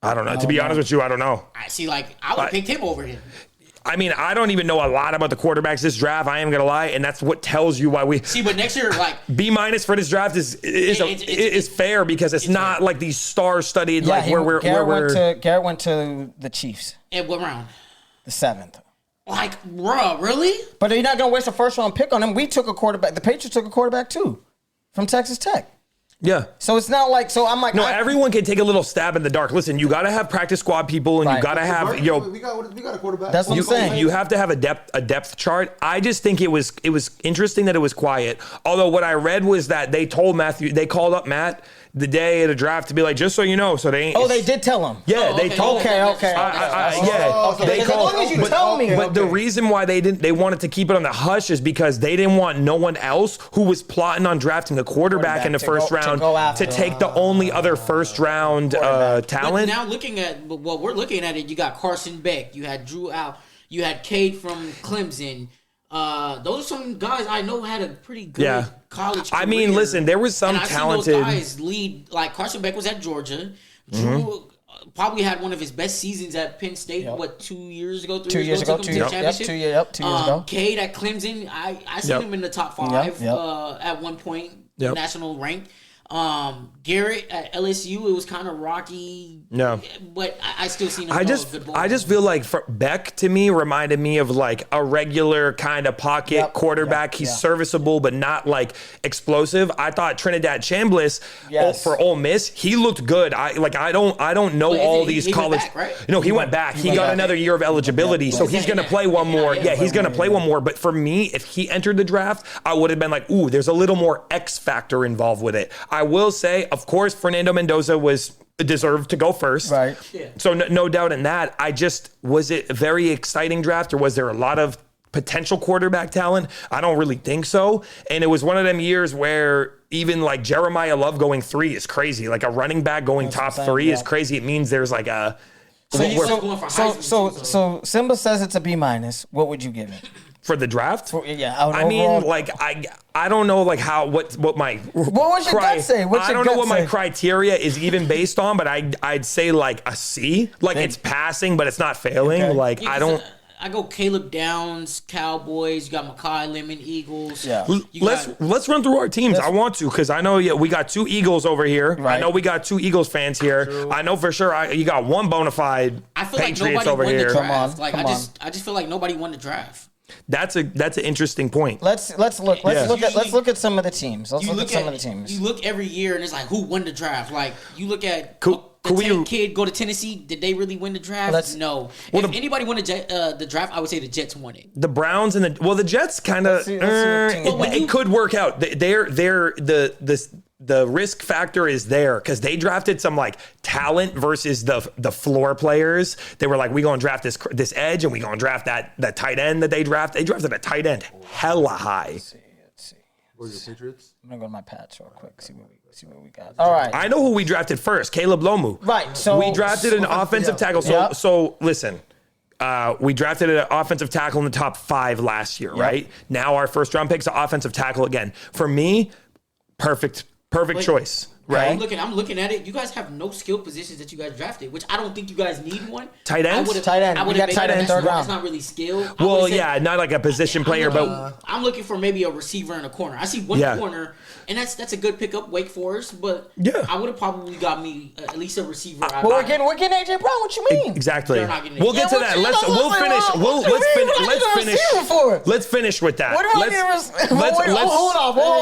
I don't know. To be honest with you, I don't know. I see. Like I would have picked him over him. I mean, I don't even know a lot about the quarterbacks this draft. I am gonna lie, and that's what tells you why we see. But next year, like B- for this draft is fair because it's not fair. Like these star-studded Garrett went to the Chiefs. At what round? The 7th. Like, bruh, really? But you're not gonna waste a first-round pick on him. We took a quarterback. The Patriots took a quarterback too, from Texas Tech. Yeah. So it's not like, so I'm like, no, everyone can take a little stab in the dark. Listen, you got to have practice squad people, and you got to have, we got a quarterback. That's what I'm saying. You have to have a depth chart. I just think it was interesting that it was quiet. Although what I read was that they called up Matt the day of the draft to be like, just so you know, so they ain't. Oh, they did tell him. Yeah, they told. Okay. Yeah, they called. As long as you tell me. But the reason why they wanted to keep it on the hush is because they didn't want no one else who was plotting on drafting a quarterback in the first round to take the only other first round talent. But now looking at what we're looking at, you got Carson Beck, you had Drew out, you had Cade from Clemson. Those are some guys I know had a pretty good college career. I mean, listen, there was some talented those guys lead. Like Carson Beck was at Georgia. Drew probably had one of his best seasons at Penn State. What, 2 years ago? 2 years ago. 2 years ago. 2 years ago. Cade at Clemson. I seen him in the top 5 at one point. National rank. Garrett at LSU, it was kind of rocky. No, but I still seen him. I just feel like Beck to me reminded me of like a regular kind of pocket quarterback. He's serviceable, but not like explosive. I thought Trinidad Chambliss for Ole Miss, he looked good. I don't know all these college. Back, right? No, he went back. He got another year of eligibility, so he's gonna play one more. Yeah, he's gonna play one more. But for me, if he entered the draft, I would have been like, ooh, there's a little more X factor involved with it. I will say, of course, Fernando Mendoza was deserved to go first. Right. Yeah. So no doubt in that. Was it a very exciting draft, or was there a lot of potential quarterback talent? I don't really think so. And it was one of them years where even like Jeremiah Love going 3 is crazy. Like a running back going top 3 is crazy. It means there's like a... So Simba says it's a B-. What would you give it? For the draft? I mean, like I don't know like what my what was your gut say? I don't know what my criteria is even based on, but I'd say like a C. Like it's passing, but it's not failing. Okay. Like I go Caleb Downs, Cowboys. You got Mekhi Lemon, Eagles. Yeah. Let's run through our teams. I want to because I know we got 2 Eagles over here. Right. I know we got 2 Eagles fans here. True. I know for sure you got 1 bona fide Patriots over here. I just feel like nobody won the draft. That's an interesting point. Let's look at some of the teams. You look every year and it's like who won the draft. Like you look at the kid go to Tennessee. Did they really win the draft? No. If anybody won the draft, I would say the Jets won it. The Browns and the Jets kind of it could work out. The risk factor is there because they drafted some like talent versus the floor players. They were like, we gonna draft this edge and we gonna draft that tight end that they drafted. They drafted a tight end hella high. Let's see. Where's the Patriots? I'm gonna go to my patch real quick. See what we got. All right. I know who we drafted first. Caleb Lomu. Right. So we drafted an offensive tackle. So listen. We drafted an offensive tackle in the top 5 last year, right? Now our first round pick's an offensive tackle again. For me, perfect choice, right? I'm looking at it. You guys have no skill positions that you guys drafted, which I don't think you guys need one. Tight ends? Tight end. We got tight end third round. It's not really skill. Well, not like a position player, but I'm looking for maybe a receiver and a corner. I see one corner, and that's a good pickup, Wake Forest. But I would have probably got me at least a receiver. We're getting AJ Brown. What you mean? Exactly. We'll get to that. Let's finish with that. Hold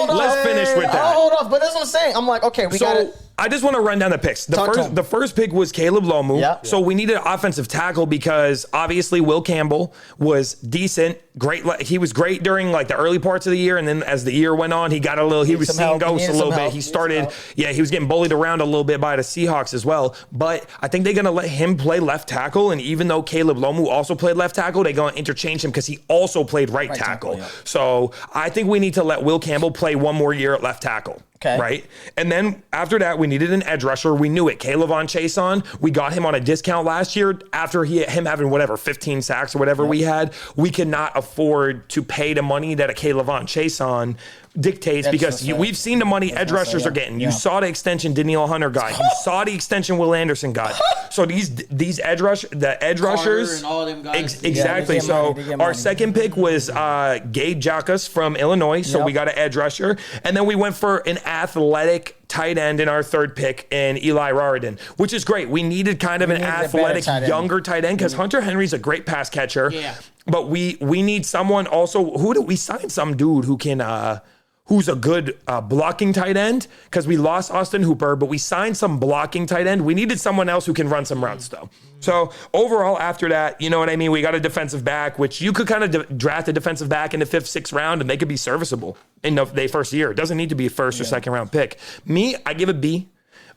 on. Let's finish with that. Hold off. But that's what I'm saying. I'm like, okay, we got it. I just want to run down the picks. The first pick was Caleb Lomu. Yep. So we needed an offensive tackle because obviously Will Campbell was decent, great. He was great during like the early parts of the year, and then as the year went on, he got a little. He was seeing ghosts a little bit. He started, he was getting bullied around a little bit by the Seahawks as well. But I think they're gonna let him play left tackle, and even though Caleb Lomu also played left tackle, they're gonna interchange him because he also played right tackle. So I think we need to let Will Campbell play one more year at left tackle. Okay. Right. And then after that, we needed an edge rusher. We knew it. Kaylavon Chason. We got him on a discount last year after him having 15 sacks or whatever we had. We could not afford to pay the money that a Kaylavon Chason dictates because we've seen the money edge rushers are getting. You saw the extension Danielle Hunter got. You saw the extension Will Anderson got. So these edge rushers, and all them guys. Exactly. So our second pick was Gabe Jacas from Illinois. So we got an edge rusher. And then we went for an athletic tight end in our third pick in Eli Raridan, which is great. We needed kind of an athletic, younger tight end because Hunter Henry's a great pass catcher. Yeah. But we need someone also. Who do we sign? Some dude who can who's a good blocking tight end because we lost Austin Hooper, but we signed some blocking tight end. We needed someone else who can run some routes though. So overall, after that, you know what I mean? We got a defensive back, which you could kind of draft a defensive back in the 5th, 6th round and they could be serviceable in the first year. It doesn't need to be a first or second round pick. Me, I give a B.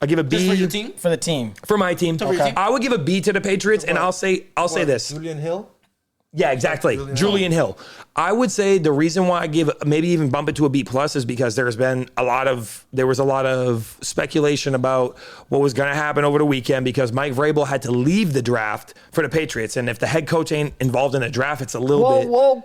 I give a B. Just for your team? For the team. For my team. Okay. I would give a B to the Patriots and I'll say this. Julian Hill? Yeah, exactly. Julian Hill. I would say the reason why I give maybe even bump it to a B plus is because there was a lot of speculation about what was going to happen over the weekend because Mike Vrabel had to leave the draft for the Patriots, and if the head coach ain't involved in a draft, it's a little bit weird.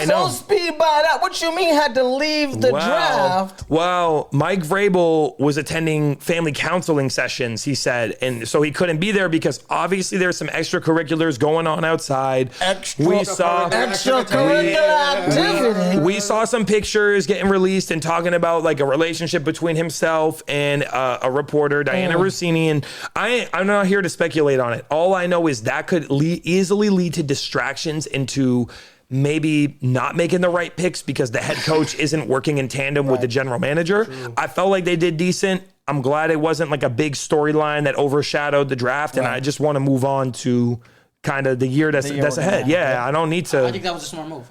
Don't speed by that. What you mean had to leave the draft? Well, Mike Vrabel was attending family counseling sessions, he said, and so he couldn't be there because obviously there's some extracurriculars going on outside. We saw some pictures getting released and talking about like a relationship between himself and a reporter, Diana Rossini, and I'm not here to speculate on it. All I know is that could easily lead to distractions into maybe not making the right picks because the head coach isn't working in tandem with the general manager. I felt like they did decent. I'm glad it wasn't like a big storyline that overshadowed the draft, and I just want to move on to kind of the year that's ahead. I don't need to. I think that was a smart move.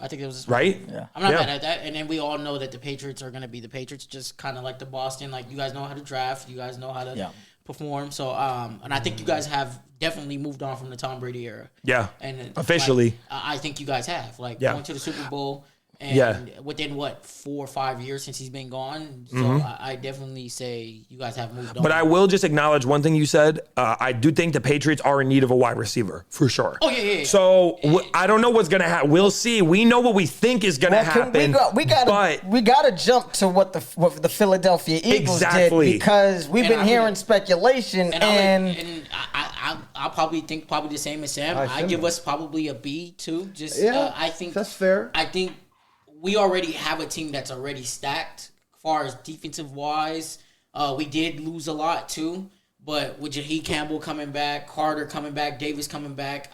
Right? Yeah. I'm not mad at that. And then we all know that the Patriots are going to be the Patriots, just kind of like the Boston. Like, you guys know how to draft. You guys know how to perform. So, and I think you guys have definitely moved on from the Tom Brady era. Yeah. And officially. Like, I think you guys have. Like, going to the Super Bowl. And within 4 or 5 years since he's been gone, so I definitely say you guys have moved on. But I will just acknowledge one thing you said. I do think the Patriots are in need of a wide receiver for sure. Oh yeah. So I don't know what's gonna happen. We'll see. We know what we think is gonna happen. We gotta jump to what the Philadelphia Eagles did because we've been hearing speculation and I'll probably think the same as Sam. I give us probably a B too. Just I think that's fair. I think we already have a team that's already stacked as far as defensive wise. We did lose a lot too, but with Jaheed Campbell coming back, Carter coming back, Davis coming back,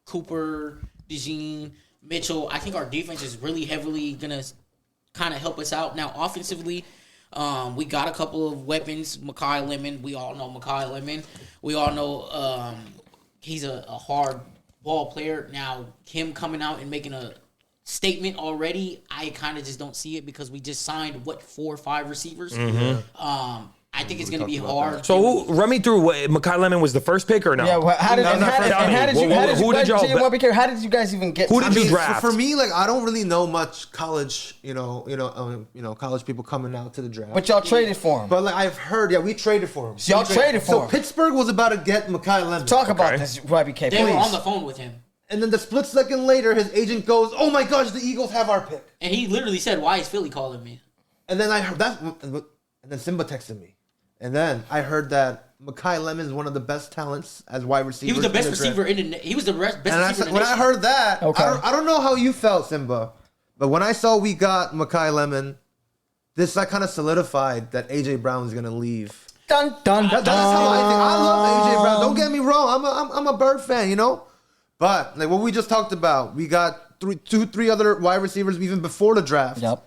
Cooper, DeJean, Mitchell, I think our defense is really heavily gonna kind of help us out. Now offensively, we got a couple of weapons. Mekhi Lemon, we all know Mekhi Lemon. We all know he's a hard ball player. Now him coming out and making a statement already, I kind of just don't see it because we just signed 4 or 5 receivers. I think it's going to be hard. So run me through what Mekhi Lemon was the first pick or no? Yeah, well, how did you guys even get? Who did you draft? For me, like I don't really know much college, college people coming out to the draft. But y'all traded for him. But like I've heard, we traded for him. So y'all traded for him. So Pittsburgh was about to get Mekhi Lemon. Talk about this, YBK. They were on the phone with him. And then the split second later, his agent goes, "Oh my gosh, the Eagles have our pick." And he literally said, "Why is Philly calling me?" And then I heard that, and then Simba texted me, and then I heard that Mekhi Lemon is one of the best talents as wide receiver. He was the best receiver he was the best receiver. When I heard that, I don't know how you felt, Simba, but when I saw we got Mekhi Lemon, this kind of solidified that AJ Brown is gonna leave. Dun dun dun. That's how I think. I love AJ Brown. Don't get me wrong. I'm a Bird fan, But like what we just talked about, we got 3 other wide receivers even before the draft. Yep.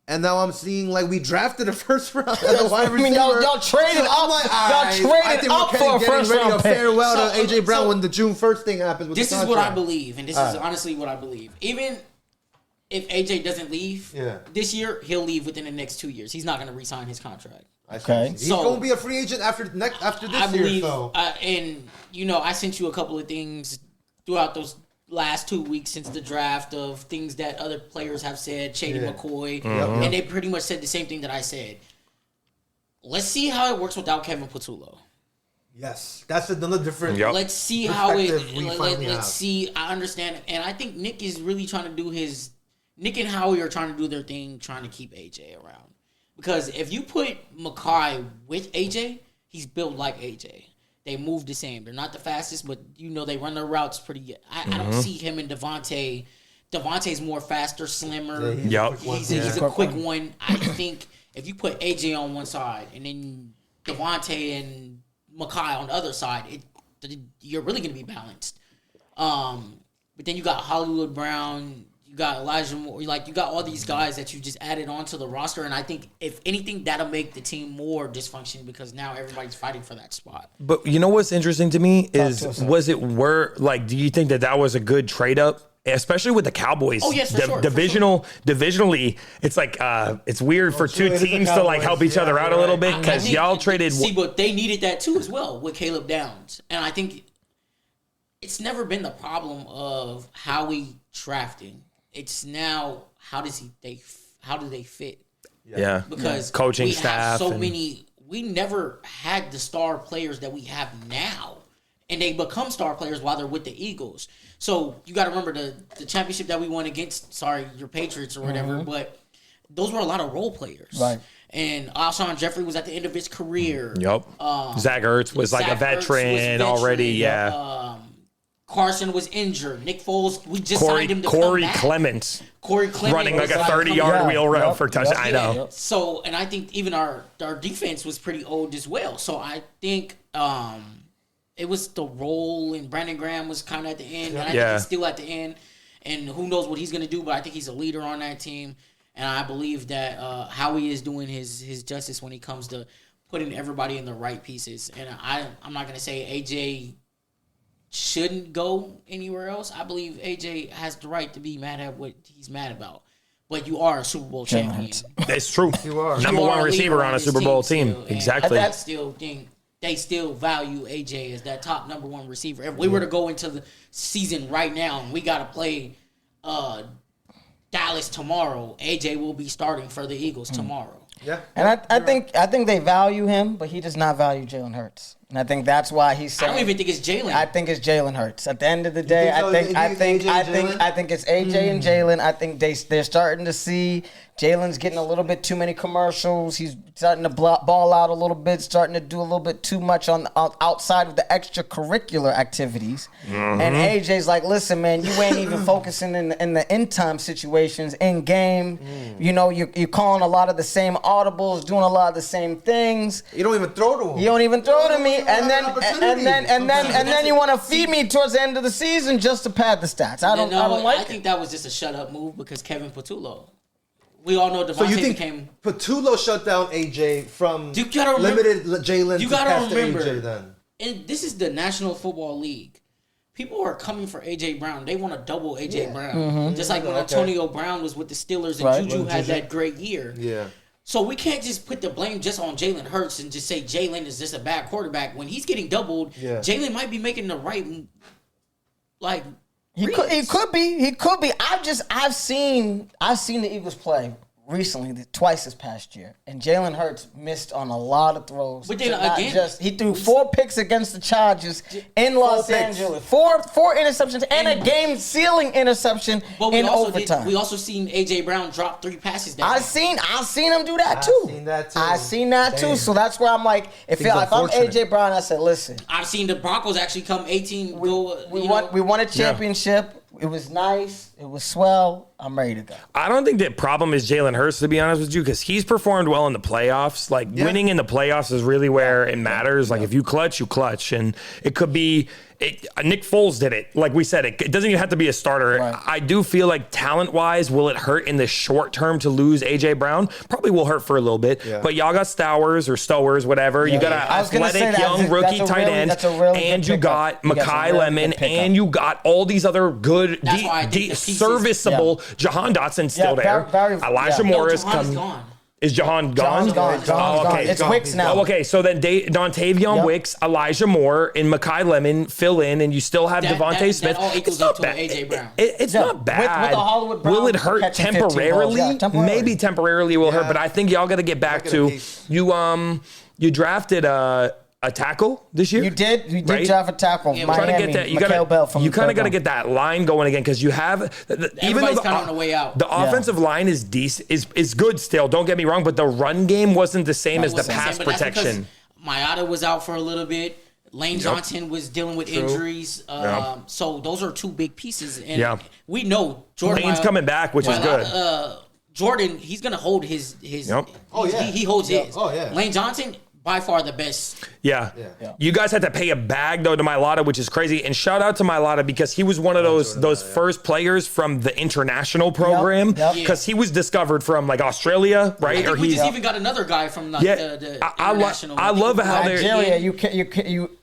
And now I'm seeing like we drafted a first round as a wide receiver. Y'all traded up. I think up for a first round pick. Farewell to AJ Brown when the June 1st thing happens. This is what I believe, and this is honestly what I believe. Even if AJ doesn't leave this year, he'll leave within the next 2 years. He's not going to re-sign his contract. Okay, he's going to be a free agent after this year. So, and I sent you a couple of things throughout those last 2 weeks since the draft of things that other players have said, Shady McCoy, and they pretty much said the same thing that I said. Let's see how it works without Kevin Patullo. Yes, that's another different. Let's see how it. Let's see. I understand, and I think Nick is really trying to do his. Nick and Howie are trying to do their thing, trying to keep AJ around. Because if you put Makai with AJ, he's built like AJ. They move the same. They're not the fastest, but they run their routes pretty good. I don't see him and Devontae. Devontae's more faster, slimmer. He's a quick one. I think if you put AJ on one side and then Devontae and Makai on the other side, you're really going to be balanced. But then you got Hollywood Brown, you got Elijah Moore, you got all these guys that you just added onto the roster, and I think if anything, that'll make the team more dysfunctional because now everybody's fighting for that spot. But you know what's interesting to me is, do you think that was a good trade up? Especially with the Cowboys. Oh, yes, for sure. Divisionally, it's like it's weird for two teams to like help each other out a little bit because y'all traded. See, but they needed that too as well with Caleb Downs, and I think it's never been the problem of how we drafting. It's now how do they fit? Yeah, because coaching staff. Have many. We never had the star players that we have now, and they become star players while they're with the Eagles. So you got to remember the championship that we won against, your Patriots or whatever, but those were a lot of role players. Right. And Alshon Jeffrey was at the end of his career. Yep. Zach Ertz was like a veteran already. Yeah. Carson was injured. Nick Foles, we just signed him to Corey come back. Clements running like a 30-yard wheel route for touchdown. I know. So, and I think even our defense was pretty old as well. So I think it was the role, and Brandon Graham was kind of at the end, and I think he's still at the end. And who knows what he's going to do, but I think he's a leader on that team. And I believe that Howie is doing his justice when he comes to putting everybody in the right pieces. And I'm not going to say AJ shouldn't go anywhere else. I believe AJ has the right to be mad at what he's mad about. But you are a Super Bowl champion. That's true. You are. Number one receiver on a Super Bowl team. Still, exactly. I still think they still value AJ as that top number one receiver. If we were to go into the season right now and we got to play Dallas tomorrow, AJ will be starting for the Eagles tomorrow. Yeah. And I think they value him, but he does not value Jalen Hurts. And I think that's why he's saying. I don't even think it's Jalen. I think it's Jalen Hurts. At the end of the day, I think it's AJ and Jalen. I think they're starting to see Jalen's getting a little bit too many commercials. He's starting to ball out a little bit, starting to do a little bit too much on outside of the extracurricular activities. And AJ's like, listen, man, you ain't even focusing in the end time situations, in game. You're calling a lot of the same audibles, doing a lot of the same things. You don't even throw to him. You don't even throw to me, and then you want to feed me towards the end of the season just to pad the stats. I don't like it. I think that was just a shut up move because Kevin Patullo. We all know Devontae So you think became. Patullo shut down AJ from You gotta remember, limited Jalen you to gotta pass to remember, AJ then? And this is the National Football League. People are coming for AJ Brown. They want to double AJ Brown, just like when Antonio Brown was with the Steelers and Juju had that great year. Yeah. So we can't just put the blame just on Jalen Hurts and just say Jalen is just a bad quarterback. When he's getting doubled, Jalen might be making the right, He could be. I've seen the Eagles play recently, twice this past year, and Jalen Hurts missed on a lot of throws. But then again, he threw 4 picks against the Chargers in Los Angeles. Four interceptions and a game-sealing interception in overtime. We also seen AJ Brown drop 3 passes. I seen him do that too. I seen that too. So that's where I'm like, if I'm AJ Brown, I said, listen. I've seen the Broncos actually come 18. We won a championship. It was nice. It was swell. I'm ready to go. I don't think the problem is Jalen Hurts, to be honest with you, because he's performed well in the playoffs. Like, winning in the playoffs is really where it matters. Like, if you clutch, you clutch. And it could be Nick Foles did it. Like we said, it doesn't even have to be a starter. Right. I do feel like talent-wise, will it hurt in the short term to lose A.J. Brown? Probably will hurt for a little bit. Yeah. But y'all got Stowers, whatever. Yeah, you got an athletic, young rookie tight end. And you got Mekhi Lemon. And you got all these other good, serviceable Jahan Dotson still there. Elijah Morris comes. Is Jahan gone? Jahan's gone. Okay. It's Wicks now. Oh, okay, so then Dontavion Wicks, Elijah Moore, and Mekhi Lemon fill in, and you still have Devontae Smith. That all equals up to AJ Brown. It's not bad. With the Hollywood Brown will it hurt temporarily? Maybe temporarily will hurt, but I think y'all got to get back to you drafted a tackle this year. You did. You did draft a tackle. Yeah, Miami, trying to get that. You kind of got to get that line going again because you have even though kind of on the way out. The offensive line is decent, is good still. Don't get me wrong, but the run game wasn't the same as the pass protection. Mayada was out for a little bit. Lane Johnson was dealing with injuries. So those are two big pieces, and we know Jordan Lane's coming back, which is good. Jordan, he's gonna hold his. He holds his. Oh yeah. Lane Johnson, by far the best. Yeah. You guys had to pay a bag though to Mailata, which is crazy. And shout out to Mailata because he was one of those first players from the international program because he was discovered from like Australia, right? Or we just even got another guy from the international. I love how Nigeria.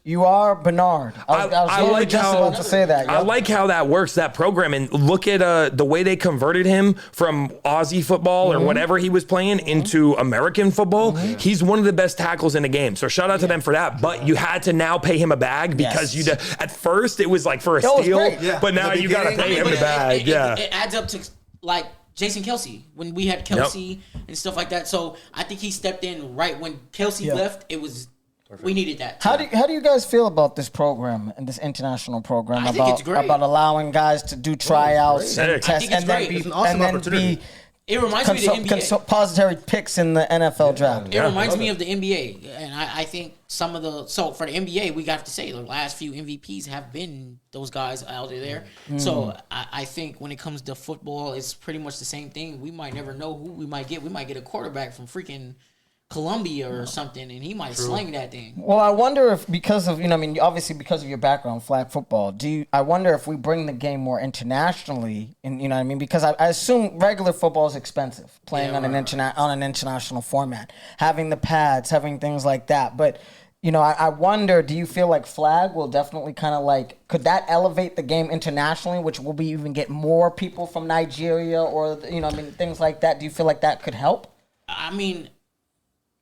You are Bernard. I was like just about to say that. I like how that works, that program, and look at the way they converted him from Aussie football or whatever he was playing into American football. He's one of the best tackles in the game. So shout out to them for that. But you had to now pay him a bag because at first it was like for a steal, but now you got to pay him the bag. It adds up to like Jason Kelsey when we had Kelsey and stuff like that. So I think he stepped in right when Kelsey left. It was. Perfect. We needed that. How do you guys feel about this program and this international program I think it's great. about allowing guys to do tryouts and tests and then be it reminds me of the NBA. Suppository picks in the NFL draft. It reminds me of the NBA, and I think some of the for the NBA we got to say the last few MVPs have been those guys out there. So I think when it comes to football, it's pretty much the same thing. We might never know who we might get. We might get a quarterback from freaking Columbia or something, and he might sling that thing. Well, I wonder if because of obviously because of your background, flag football. I wonder if we bring the game more internationally, and because I assume regular football is expensive, playing on an international format, having the pads, having things like that. But I wonder, do you feel like flag will definitely kind of could that elevate the game internationally, which will be even get more people from Nigeria or things like that? Do you feel like that could help? I mean.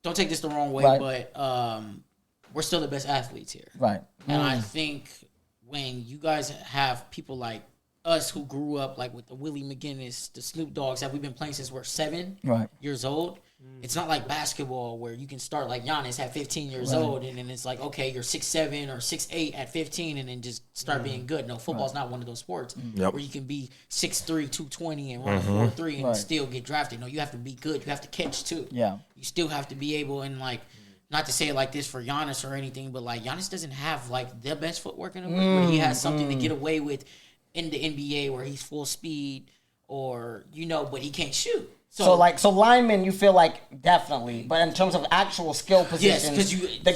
Don't take this the wrong way, but we're still the best athletes here. Right. And I think when you guys have people like us who grew up like with the Willie McGinnis, the Snoop Dogs that we've been playing since we're 7 years old, it's not like basketball where you can start like Giannis at 15 years old and then it's like, okay, you're 6'7" or 6'8" at 15 and then just start being good. No, football's not one of those sports where you can be 6'3", 220 and run 4'3" and still get drafted. No, you have to be good. You have to catch too. Yeah. You still have to be able and not to say it like this for Giannis or anything, but Giannis doesn't have the best footwork in the league, but he has something to get away with in the NBA where he's full speed or but he can't shoot. So linemen, you feel like definitely, but in terms of actual skill positions,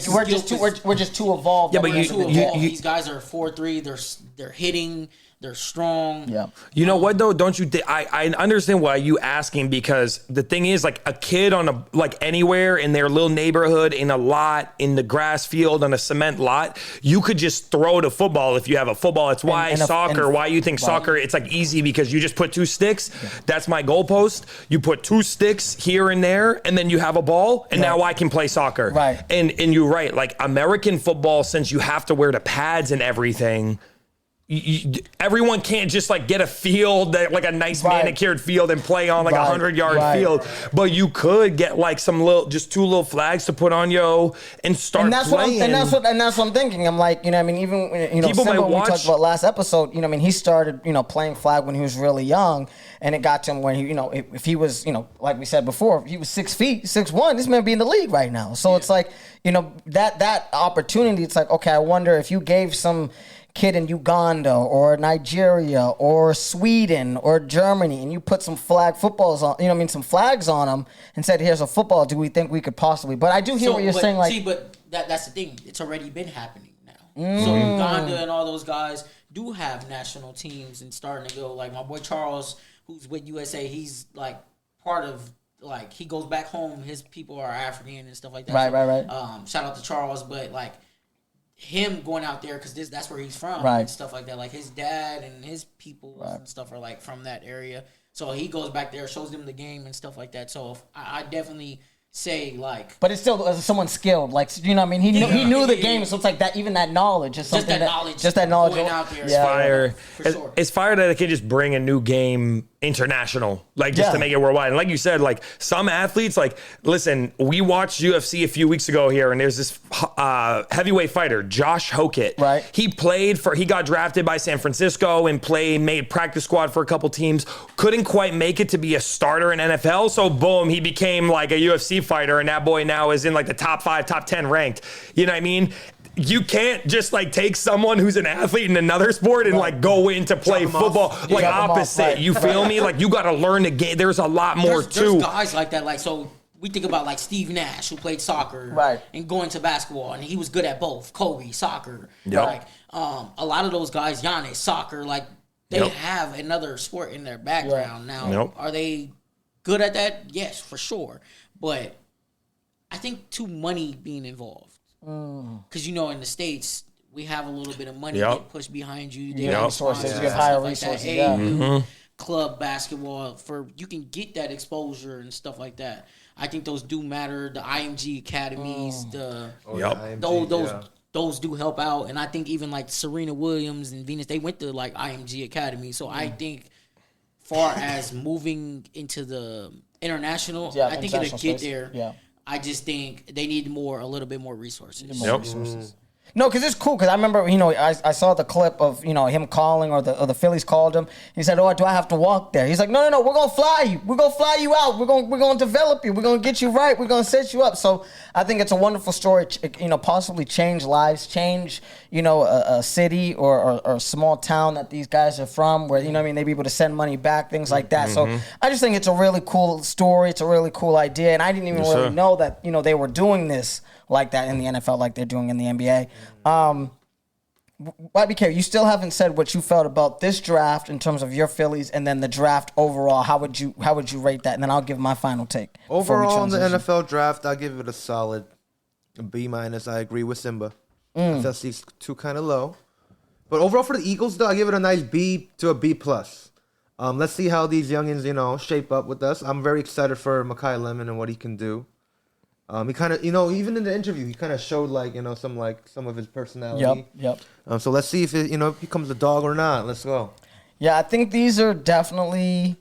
we're just too evolved. Yeah, but these guys are 4'3". They're hitting. They're strong. Yeah. You know what though? Don't you think? I understand why you asking because the thing is a kid on anywhere in their little neighborhood in a lot in the grass field on a cement lot, you could just throw the football if you have a football. It's why why you think soccer it's easy because you just put 2 sticks. Yeah. That's my goalpost. You put 2 sticks here and there, and then you have a ball, and now I can play soccer. Right. And you're right. American football, since you have to wear the pads and everything. Everyone can't just get a field a nice manicured field and play on a 100-yard field, but you could get some just 2 little flags to put on and start playing. And that's what I'm thinking. I'm even people might we watch. talked about last episode. He started playing flag when he was really young, and it got to him when he if he was like we said before, if he was 6 feet, 6'1", this man be in the league right now. So it's that opportunity. It's okay. I wonder if you gave some. kid in Uganda or Nigeria or Sweden or Germany, and you put some flag footballs on, some flags on them, and said, "Here's a football. Do we think we could possibly?" But I do hear what you're saying. Like, see, but that's the thing. It's already been happening now. So Uganda and all those guys do have national teams and starting to go. Like my boy Charles, who's with USA, he's like part of. Like he goes back home, his people are African and stuff like that. Right. Shout out to Charles, but like him going out there because that's where he's from, and stuff like that. Like his dad and his people and stuff are like from that area, so he goes back there, shows them the game and stuff like that. So I definitely say like, but it's still someone skilled, like He knew the game, so it's like that. Even that knowledge is something just that knowledge going out there. It's fire. For sure. It's fire that it can just bring a new game international, like just to make it worldwide. And like you said, like some athletes, like listen, we watched UFC a few weeks ago here, and there's this heavyweight fighter, Josh Hokett. Right. He got drafted by San Francisco and made practice squad for a couple teams. Couldn't quite make it to be a starter in NFL. So boom, he became like a UFC fighter, and that boy now is in like the top 5, top 10 ranked. You know what I mean? You can't just like take someone who's an athlete in another sport and like go in to play football like opposite. You feel me? Like you got to learn the game. There's a lot more too. There's guys like that. Like so, we think about like Steve Nash who played soccer, and going to basketball, and he was good at both. Kobe, soccer, like a lot of those guys, Giannis, soccer, like they have another sport in their background. Now, are they good at that? Yes, for sure. But I think too money being involved. Because in the States we have a little bit of money get pushed behind you. They have resources, you have higher resources. Club basketball you can get that exposure and stuff like that. I think those do matter. The IMG academies, those do help out. And I think even like Serena Williams and Venus, they went to like IMG academy. So I think, far as moving into the international, I think it'll get there. Yeah. I just think they need a little bit more resources. No, because it's cool. Because I remember, I saw the clip of, him calling or the Phillies called him. He said, "Oh, do I have to walk there?" He's like, "No, we're gonna fly you. We're gonna fly you out. We're gonna develop you. We're gonna get you right. We're gonna set you up." So I think it's a wonderful story. Possibly change lives, change a city or a small town that these guys are from, where they be able to send money back, things like that. So I just think it's a really cool story. It's a really cool idea, and I didn't even really know that they were doing this like that in the NFL, like they're doing in the NBA. YBK, you still haven't said what you felt about this draft in terms of your Phillies, and then the draft overall. How would you rate that? And then I'll give my final take. Overall, in the NFL draft, I'll give it a solid B-. I agree with Simba. I felt these two kind of low. But overall for the Eagles, though, I give it a nice B to a B+. Let's see how these youngins, shape up with us. I'm very excited for Mekhi Lemon and what he can do. He kind of, even in the interview, he kind of showed some of his personality. Yep. So let's see if it, becomes a dog or not. Let's go. Yeah, I think these are definitely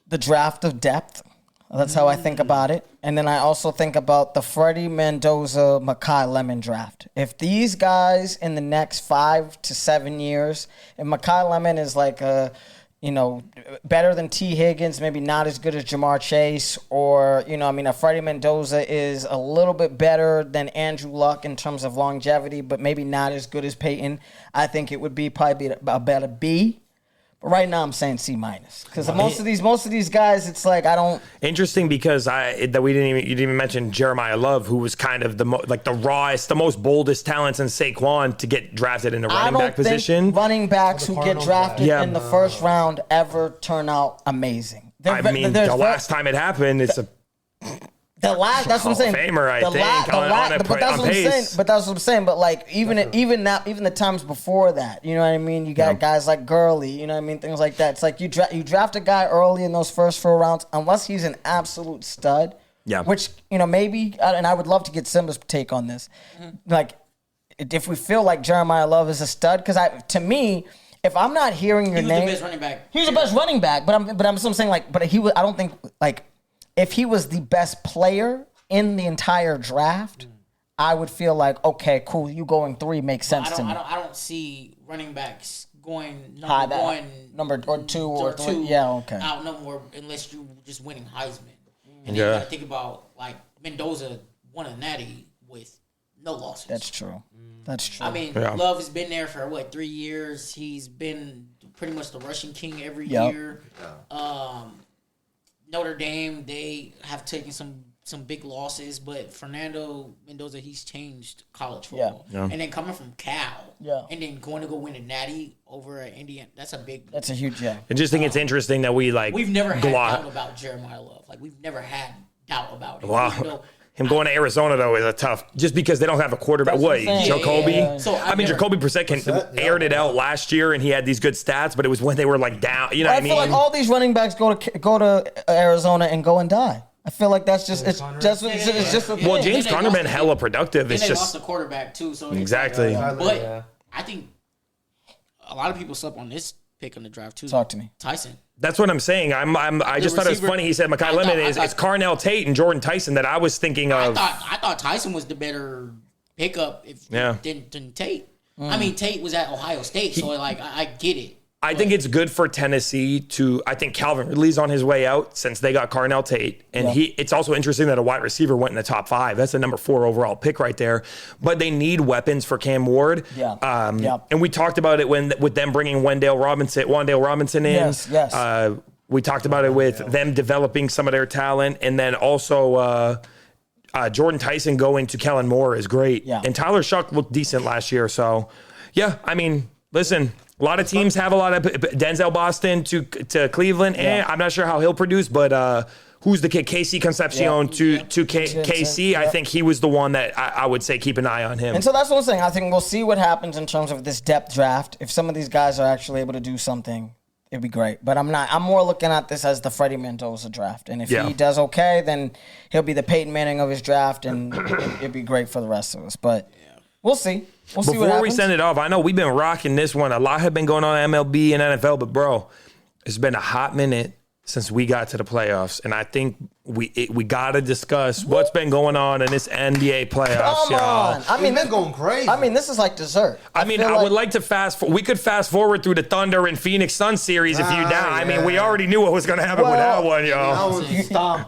the draft of depth. That's how I think about it. And then I also think about the Freddie Mendoza, Mekhi Lemon draft. If these guys in the next 5 to 7 years, if Mekhi Lemon is like better than T. Higgins, maybe not as good as Jamar Chase, or, a Freddie Mendoza is a little bit better than Andrew Luck in terms of longevity, but maybe not as good as Peyton, I think it would probably be a better B. But right now I'm saying C-, because most of these guys, it's like I don't. Interesting, because you didn't even mention Jeremiah Love, who was kind of the rawest, the most boldest talents in Saquon to get drafted in the running back position. Running backs who get drafted in the first round ever turn out amazing. The last time it happened, it's a. That's what I'm saying. Famer, I think. But that's what I'm saying. But like even the times before that, you know what I mean. You got guys like Gurley, you know what I mean, things like that. It's like you draft a guy early in those first 4 rounds, unless he's an absolute stud. Yeah. Which maybe, and I would love to get Simba's take on this. Like, if we feel like Jeremiah Love is a stud, because to me, if I'm not hearing your name, he was the best running back. He was the best running back. But I'm saying he was. I don't think like. If he was the best player in the entire draft, I would feel like, okay, cool, you going 3 makes sense to me. I don't see running backs going number 1, number or 2 or 3. Yeah, okay. Out no more unless you just winning Heisman. And then you got to think about like Mendoza won a natty with no losses. That's true. That's true. I mean, Love has been there for 3 years. He's been pretty much the rushing king every year. Notre Dame, they have taken some big losses, but Fernando Mendoza, he's changed college football. Yeah. And then coming from Cal, and then going to go win a natty over at Indiana, that's a huge yeah. I just think it's interesting that we've never had doubt about Jeremiah Love. Like, we've never had doubt about him. Wow. Him going to Arizona, though, is a tough, just because they don't have a quarterback. What, Jacoby? Yeah. So Jacoby Brissett aired it out last year, and he had these good stats, but it was when they were, down. You know what I mean? I feel like all these running backs go to Arizona and go and die. I feel like that's just, it's just a thing. Well, James Conner been hella productive. It's just lost the quarterback, too. So exactly. But I think a lot of people slept on this pick in the draft, too. Talk to me. Tyson. That's what I'm saying. I just thought it was funny. He said Mekhi Lemon it's Carnell Tate and Jordan Tyson that I was thinking of. I thought Tyson was the better pickup than Tate. I mean, Tate was at Ohio State, so I get it. I think it's good for Tennessee I think Calvin Ridley's on his way out since they got Carnell Tate. And it's also interesting that a wide receiver went in the top 5. That's a number 4 overall pick right there. But they need weapons for Cam Ward. And we talked about it with them bringing Wan'Dale Robinson in. Yes. We talked about it with them developing some of their talent. And then also Jordan Tyson going to Kellen Moore is great. Yeah. And Tyler Shuck looked decent last year. So, yeah, I mean, listen, a lot of teams have a lot of Denzel Boston to Cleveland. I'm not sure how he'll produce, but who's the kid? KC Concepcion to KC. I think he was the one that I would say keep an eye on him. And so that's what I'm saying. I think we'll see what happens in terms of this depth draft. If some of these guys are actually able to do something, it'd be great. But I'm not. I'm more looking at this as the Freddie Mendoza draft. And if he does okay, then he'll be the Peyton Manning of his draft, and it'd be great for the rest of us. But we'll see. Before we send it off, I know we've been rocking this one. A lot have been going on in MLB and NFL, but bro, it's been a hot minute since we got to the playoffs, and I think we got to discuss what's been going on in this NBA playoffs, y'all. I mean, they're going crazy. I mean, this is like dessert. I would like to we could fast forward through the Thunder and Phoenix Suns series if you down. Yeah. I mean, we already knew what was going to happen with that one, y'all.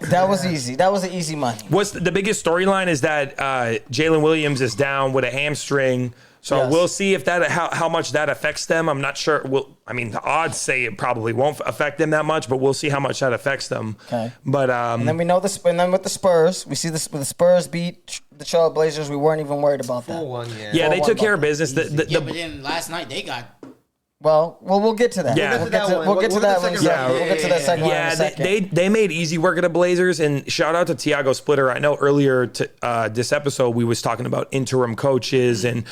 That was easy. That was an easy money. What's the biggest storyline is that Jalen Williams is down with a hamstring. So we'll see if how much that affects them. I'm not sure. The odds say it probably won't affect them that much, but we'll see how much that affects them. Okay. But and then we know this. And then with the Spurs, we see this. With the Spurs beat the Trailblazers, we weren't even worried about that. 4-1, yeah, they took care of business. But then last night they got. Well, we'll get to that. Yeah. We'll get to that second one in a second. They made easy work of the Blazers, and shout out to Tiago Splitter. I know earlier this episode we was talking about interim coaches, and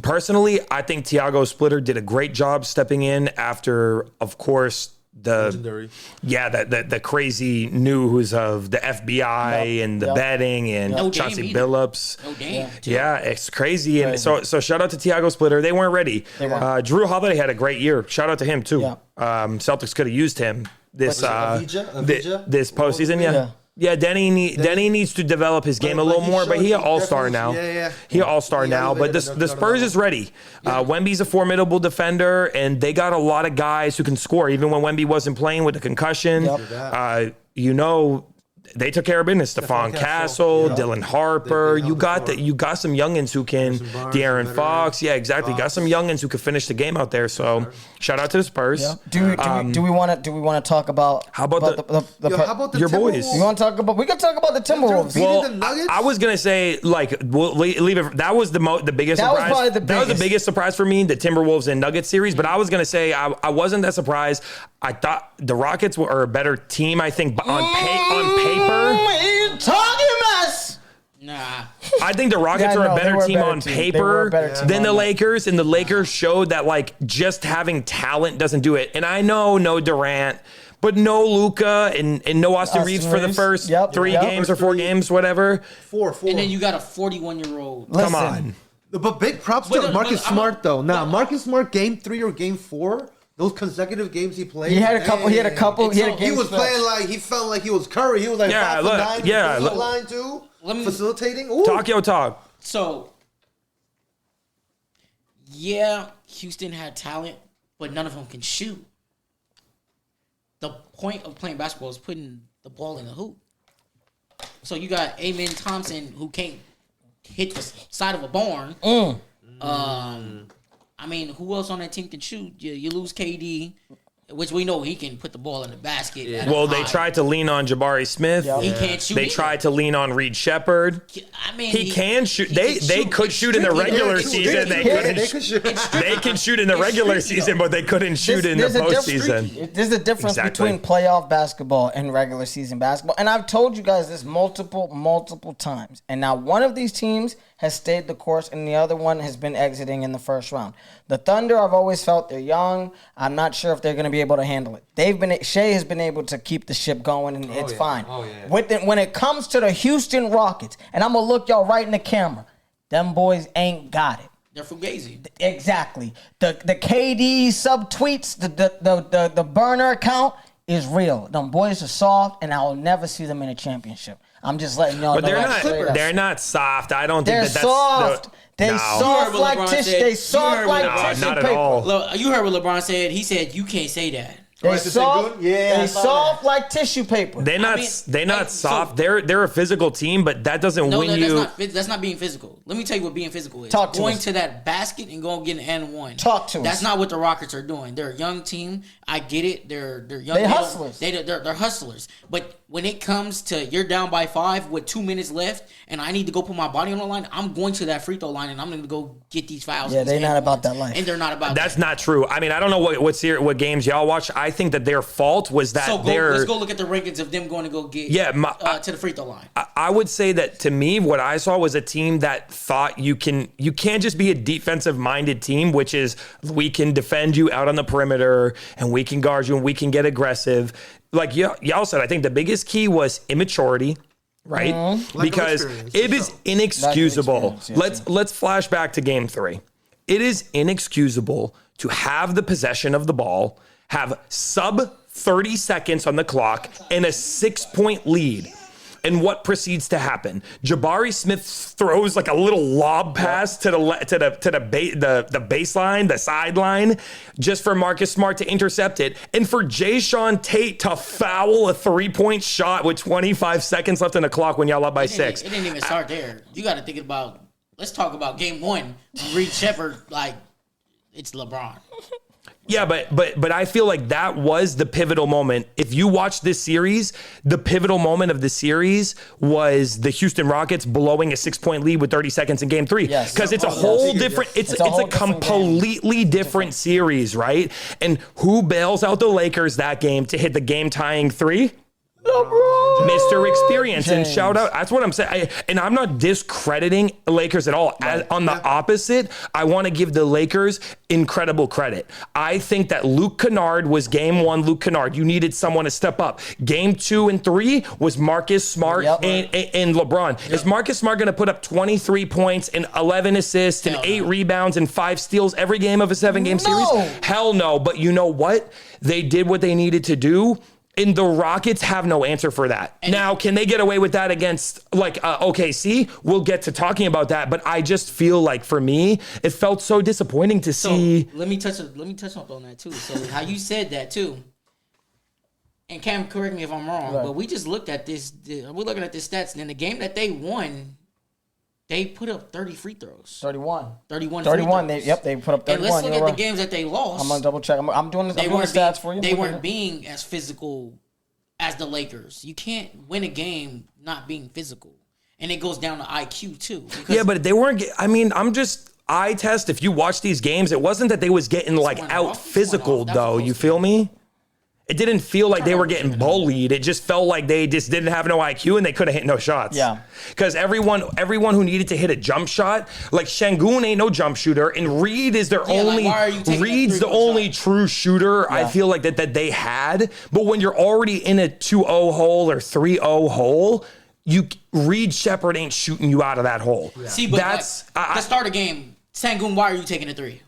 personally, I think Tiago Splitter did a great job stepping in after, of course, the crazy news of the FBI and the betting and Chauncey Billups. It's crazy. And so shout out to Tiago Splitter. They weren't ready. Drew Holiday had a great year. Shout out to him too. Celtics could have used him this postseason. Yeah, Denny needs to develop his game a little more, but he's an all-star now. He's an all-star now, but the Spurs is ready. Wemby's a formidable defender, and they got a lot of guys who can score, even when Wemby wasn't playing with the concussion. They took care of business. Stephon Castle, Dylan Harper. You got some youngins who can. De'Aaron Fox. Yeah, exactly. Got some youngins who could finish the game out there. So shout out to the Spurs. Yeah. Do we want to talk about how about your boys? We can talk about the Timberwolves. Well, I was gonna say we'll leave it. That was the biggest surprise. That was the biggest surprise for me, the Timberwolves and Nuggets series. But I was gonna say I wasn't that surprised. I thought the Rockets were a better team. I think on paper. You talking mess? Nah. I think the Rockets are a better team on paper than the Lakers, and the Lakers showed that just having talent doesn't do it. And I know no Durant, but no Luka and no Austin Reeves for the first 3 games or 4 games, whatever. 4. And then you got a 41-year-old. Come on. But big props to Marcus Smart though. Marcus Smart, game 3 or game 4. Those consecutive games he played. He had a couple. He had a game. He was playing he felt like he was Curry. He was 5 for 9. Yeah, line too. Facilitating. Ooh. Talk. So, Houston had talent, but none of them can shoot. The point of playing basketball is putting the ball in the hoop. So you got Amen Thompson who can't hit the side of a barn. I mean, who else on that team can shoot? You lose KD, which we know he can put the ball in the basket. Yeah. Well, they tried to lean on Jabari Smith. Yep. He can't shoot. They tried to lean on Reed Shepard. I mean, He can shoot. They can could shoot in the Strictly regular can shoot. season. They couldn't. They can shoot in the regular season, but they couldn't shoot in the postseason. There's a difference Exactly. between playoff basketball and regular season basketball. And I've told you guys this multiple times. And now one of these teams has stayed the course and the other one has been exiting in the first round. The Thunder, I've always felt they're young. I'm not sure if they're going to be able to handle it. Shea has been able to keep the ship going, and it's fine. Oh, yeah. When it comes to the Houston Rockets, and I'm going to look y'all right in the camera, them boys ain't got it. They're fugazi. Exactly. The KD subtweets, the burner account is real. Them boys are soft, and I will never see them in a championship. I'm just letting y'all But know. they're not soft. I don't They're think that's soft. They No. soft like LeBron tissue. said. They You soft heard like what tissue not at paper. all. Look, you heard what LeBron said. He said you can't say that. They Right, the soft. Sengun? Yeah, I They saw soft like tissue paper. They're not. mean, they're not like, soft. so- They're a physical team, but that doesn't No, win no, you. that's not being physical. Let me tell you what being physical is. Talk to going us. to that basket and going getting an N1. Talk to That's us. not what the Rockets are doing. They're a young team. I get it. They're young. They don't- hustlers. They're hustlers. But when it comes to you're down by 5 with 2 minutes left, and I need to go put my body on the line, I'm going to that free throw line and I'm going to go get these fouls. Yeah, and they're these not about N1s. that life. And they're not about That's that. not true. I mean, I don't know what games y'all watch. I think that their fault was that So they're. let's go look at the rankings of them going to go get to the free throw line. I would say that to me, what I saw was a team that thought you can't just be a defensive minded team, which is we can defend you out on the perimeter and we can guard you and we can get aggressive. Like y'all said, I think the biggest key was immaturity, right? Because it is inexcusable. Let's flash back to game 3. It is inexcusable to have the possession of the ball, have sub 30 seconds on the clock, and a 6-point lead. And what proceeds to happen? Jabari Smith throws like a little lob pass to the baseline, the sideline, just for Marcus Smart to intercept it, and for Jayshawn Tate to foul a 3-point shot with 25 seconds left on the clock when y'all up by 6. It didn't even start there. You got to think about. Let's talk about game 1. Reed Shepard, like it's LeBron. Yeah, but I feel like that was the pivotal moment. If you watch this series, the pivotal moment of the series was the Houston Rockets blowing a 6-point lead with 30 seconds in game 3. Yes. Because it's a whole different, it's a whole a different completely different series, right? And who bails out the Lakers that game to hit the game-tying 3? LeBron. Mr. Experience. James. And shout out. That's what I'm saying. And I'm not discrediting Lakers at all. On the opposite, I want to give the Lakers incredible credit. I think that Luke Kennard was game 1, Luke Kennard. You needed someone to step up. Game 2 and 3 was Marcus Smart and LeBron. Is Marcus Smart going to put up 23 points and 11 assists and 8 rebounds and 5 steals every game of a 7-game series? Hell no. But you know what? They did what they needed to do. And the Rockets have no answer for that. Now, can they get away with that against like OKC? We'll get to talking about that, but I just feel like for me, it felt so disappointing to see. Let me touch on that too. So how you said that too, and Cam, correct me if I'm wrong, but we just looked at this. We're looking at the stats, and in the game that they won, they put up 30 free throws. 31. 31. 31. Free throws. They put up 31. And let's look You're at right. the games that they lost. I'm gonna double check. I'm doing this. I'm doing the stats for you. They weren't being as physical as the Lakers. You can't win a game not being physical, and it goes down to IQ too. Yeah, but they weren't. I mean, I'm just eye test. If you watch these games, it wasn't that they was getting like out physical though. You feel me? It didn't feel like they were getting bullied. It just felt like they just didn't have no IQ and they couldn't hit no shots. Yeah. Because everyone who needed to hit a jump shot, like Şengün ain't no jump shooter, and Reed is their only. why are you taking Reed's that the only shot? true shooter. I feel like that they had. But when you're already in a 2-0 hole or 3-0 hole, Reed Shepard ain't shooting you out of that hole. See, but that's to start a game, Şengün, why are you taking a 3?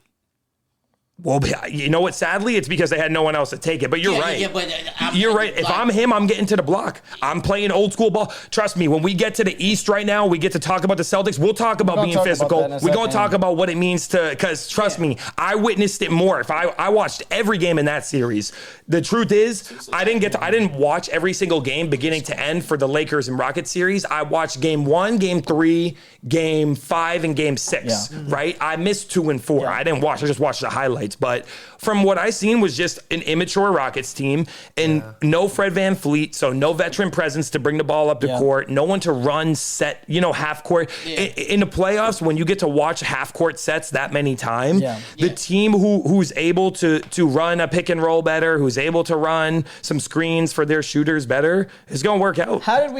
Well, you know what? Sadly, it's because they had no one else to take it. But you're right. Yeah, but you're right. If I'm him, I'm getting to the block. I'm playing old school ball. Trust me, when we get to the East right now, we get to talk about the Celtics. We'll talk about being physical. We're going to talk about what it means to, because trust me, I witnessed it more. If I watched every game in that series. The truth is, I didn't watch every single game beginning to end for the Lakers and Rockets series. I watched game 1, game 3, game 5, and game 6, right? I missed 2 and 4. I didn't watch. I just watched the highlights. But from what I seen was just an immature Rockets team and no Fred VanVleet, so no veteran presence to bring the ball up the court, no one to run set, half court. In the playoffs, when you get to watch half court sets that many times, the team who's able to run a pick and roll better, who's able to run some screens for their shooters better, is going to work out. How did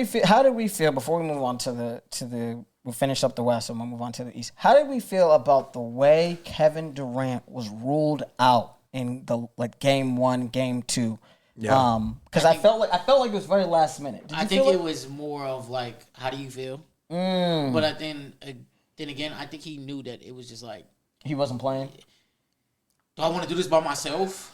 we feel before we move on to the we'll finish up the West and we'll move on to the East. How did we feel about the way Kevin Durant was ruled out in the game 1, game 2? Yeah. Because I felt like it was very last minute. I think it was more of like, how do you feel? But then again, I think he knew that it was just like he wasn't playing. Do I want to do this by myself?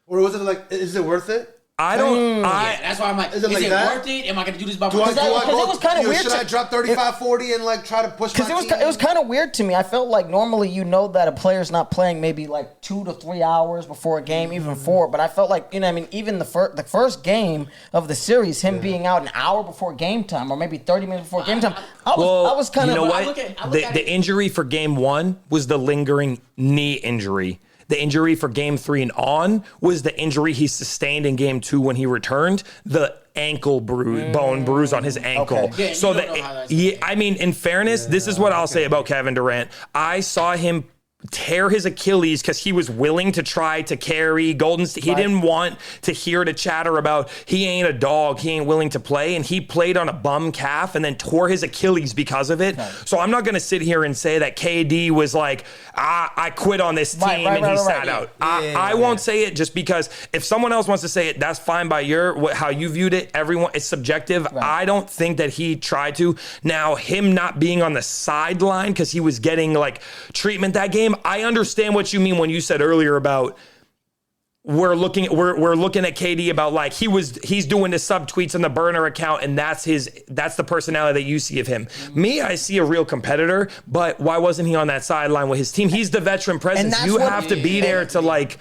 Or was it like, is it worth it? I don't. That's why I'm like, is it worth it? Am I going to do this by myself? Because it was kind of weird. Should I drop 35, 40 and like try to push my team? Because it was kind of weird to me. I felt like normally that a player's not playing maybe like 2 to 3 hours before a game, even 4. But I felt like, even the first game of the series, him being out an hour before game time or maybe 30 minutes before game time, I was kind of... You know what? The injury for game 1 was the lingering knee injury. The injury for game 3 and on was the injury he sustained in game 2 when he returned, the ankle bone bruise on his ankle. Okay. So in fairness, this is what I'll say about Kevin Durant. I saw him tear his Achilles because he was willing to try to carry Golden State. He didn't want to hear the chatter about he ain't a dog, he ain't willing to play, and he played on a bum calf and then tore his Achilles because of it. So I'm not going to sit here and say that KD was like, I quit on this team and he sat out. I won't say it just because if someone else wants to say it, that's fine by how you viewed it. Everyone, it's subjective. Right. I don't think that he tried to. Now, him not being on the sideline because he was getting like treatment that game, I understand what you mean when you said earlier about we're looking at KD about like he's doing the sub tweets on the burner account and that's the personality that you see of him. Me, I see a real competitor, but why wasn't he on that sideline with his team? He's the veteran presence. You have to be there to like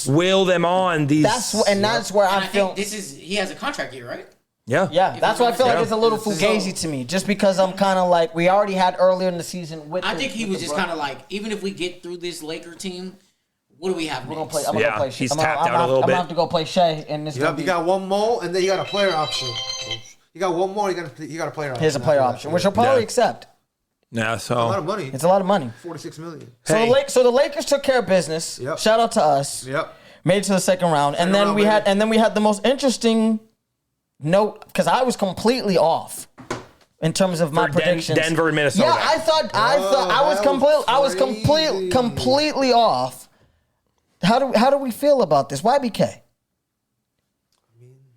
will them on these. That's where I feel he has a contract here, right? Yeah. That's why I feel like it's a little fugazi to me. Just because I'm kind of like, we already had earlier in the season with. I think he was just kind of like, even if we get through this Laker team, what do we have? I'm gonna play. He's tapped out a little bit. I'm gonna have to go play Shea, and this. You got one more, and then you got a player option. You got one more. You got a player option. Here's a player option, which he'll probably accept. Yeah, so a lot of money. It's a lot of money. $46 million. So the Lakers took care of business. Yep. Shout out to us. Yep. Made it to the second round, and then we had the most interesting note because I was completely off in terms of my predictions. Denver and Minnesota. Yeah, I thought I was completely off. How do we feel about this? YBK.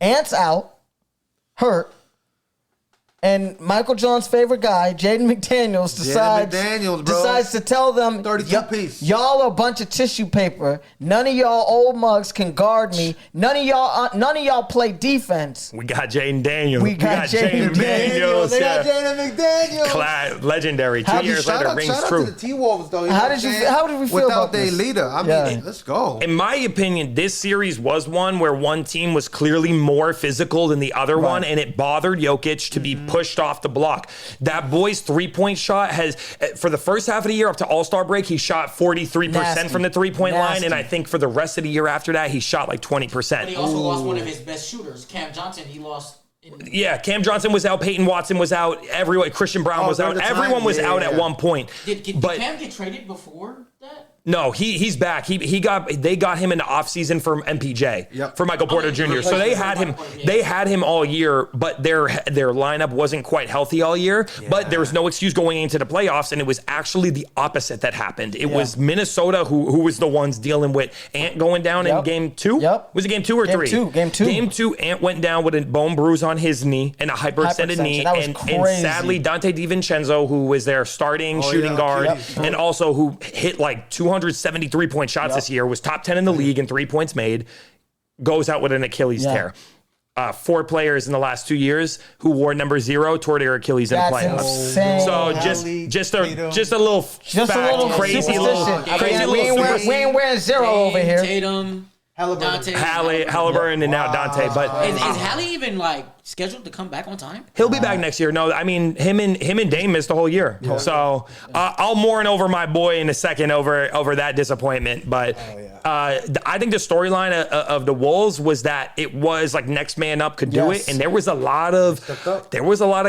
Ant's out, hurt, and Michael Jordan's favorite guy, Jaden McDaniels, decides to tell them, 32 piece. Y'all are a bunch of tissue paper. None of y'all old mugs can guard me. None of y'all play defense. We got Jaden Daniels. We got Jaden Daniels. They got Jaden McDaniels. Legendary. 2 years later, rings true. Shout out to the T-Wolves, though. How did we feel without about their this? leader? I mean, let's go. In my opinion, this series was one where one team was clearly more physical than the other one, and it bothered Jokic to be pushed off the block. That boy's 3-point shot has, for the first half of the year up to All-Star break, he shot 43% from the 3-point line, and I think for the rest of the year after that, he shot like 20%. But he also lost one of his best shooters, Cam Johnson. He lost. Cam Johnson was out, Peyton Watson was out, everyone, Christian Brown was out, everyone was out at one point. Did Cam get traded before that? No, he's back. They got him in the offseason for MPJ, for Michael Porter Jr. So they had him all year, but their lineup wasn't quite healthy all year. Yeah. But there was no excuse going into the playoffs, and it was actually the opposite that happened. It was Minnesota who was the ones dealing with Ant going down in game 2. Yep. Was it game 2 or 3? Game 2. Game 2, Ant went down with a bone bruise on his knee and a hyperextended knee, and sadly Dante DiVincenzo, who was their starting shooting guard, and also who hit like 200 273 shots this year, was top 10 in the league in 3 points made, goes out with an Achilles tear. 4 players in the last 2 years who wore number 0 tore their Achilles in playoffs. Insane. So just a little crazy we ain't wearing 0 over here. Tatum, Halliburton, and now Dante. But is Hallie even like scheduled to come back on time? He'll be back next year. No, I mean him and Dame missed the whole year. Yeah. So I'll mourn over my boy in a second over that disappointment. But I think the storyline of the Wolves was that it was like next man up could do it, and there was a lot of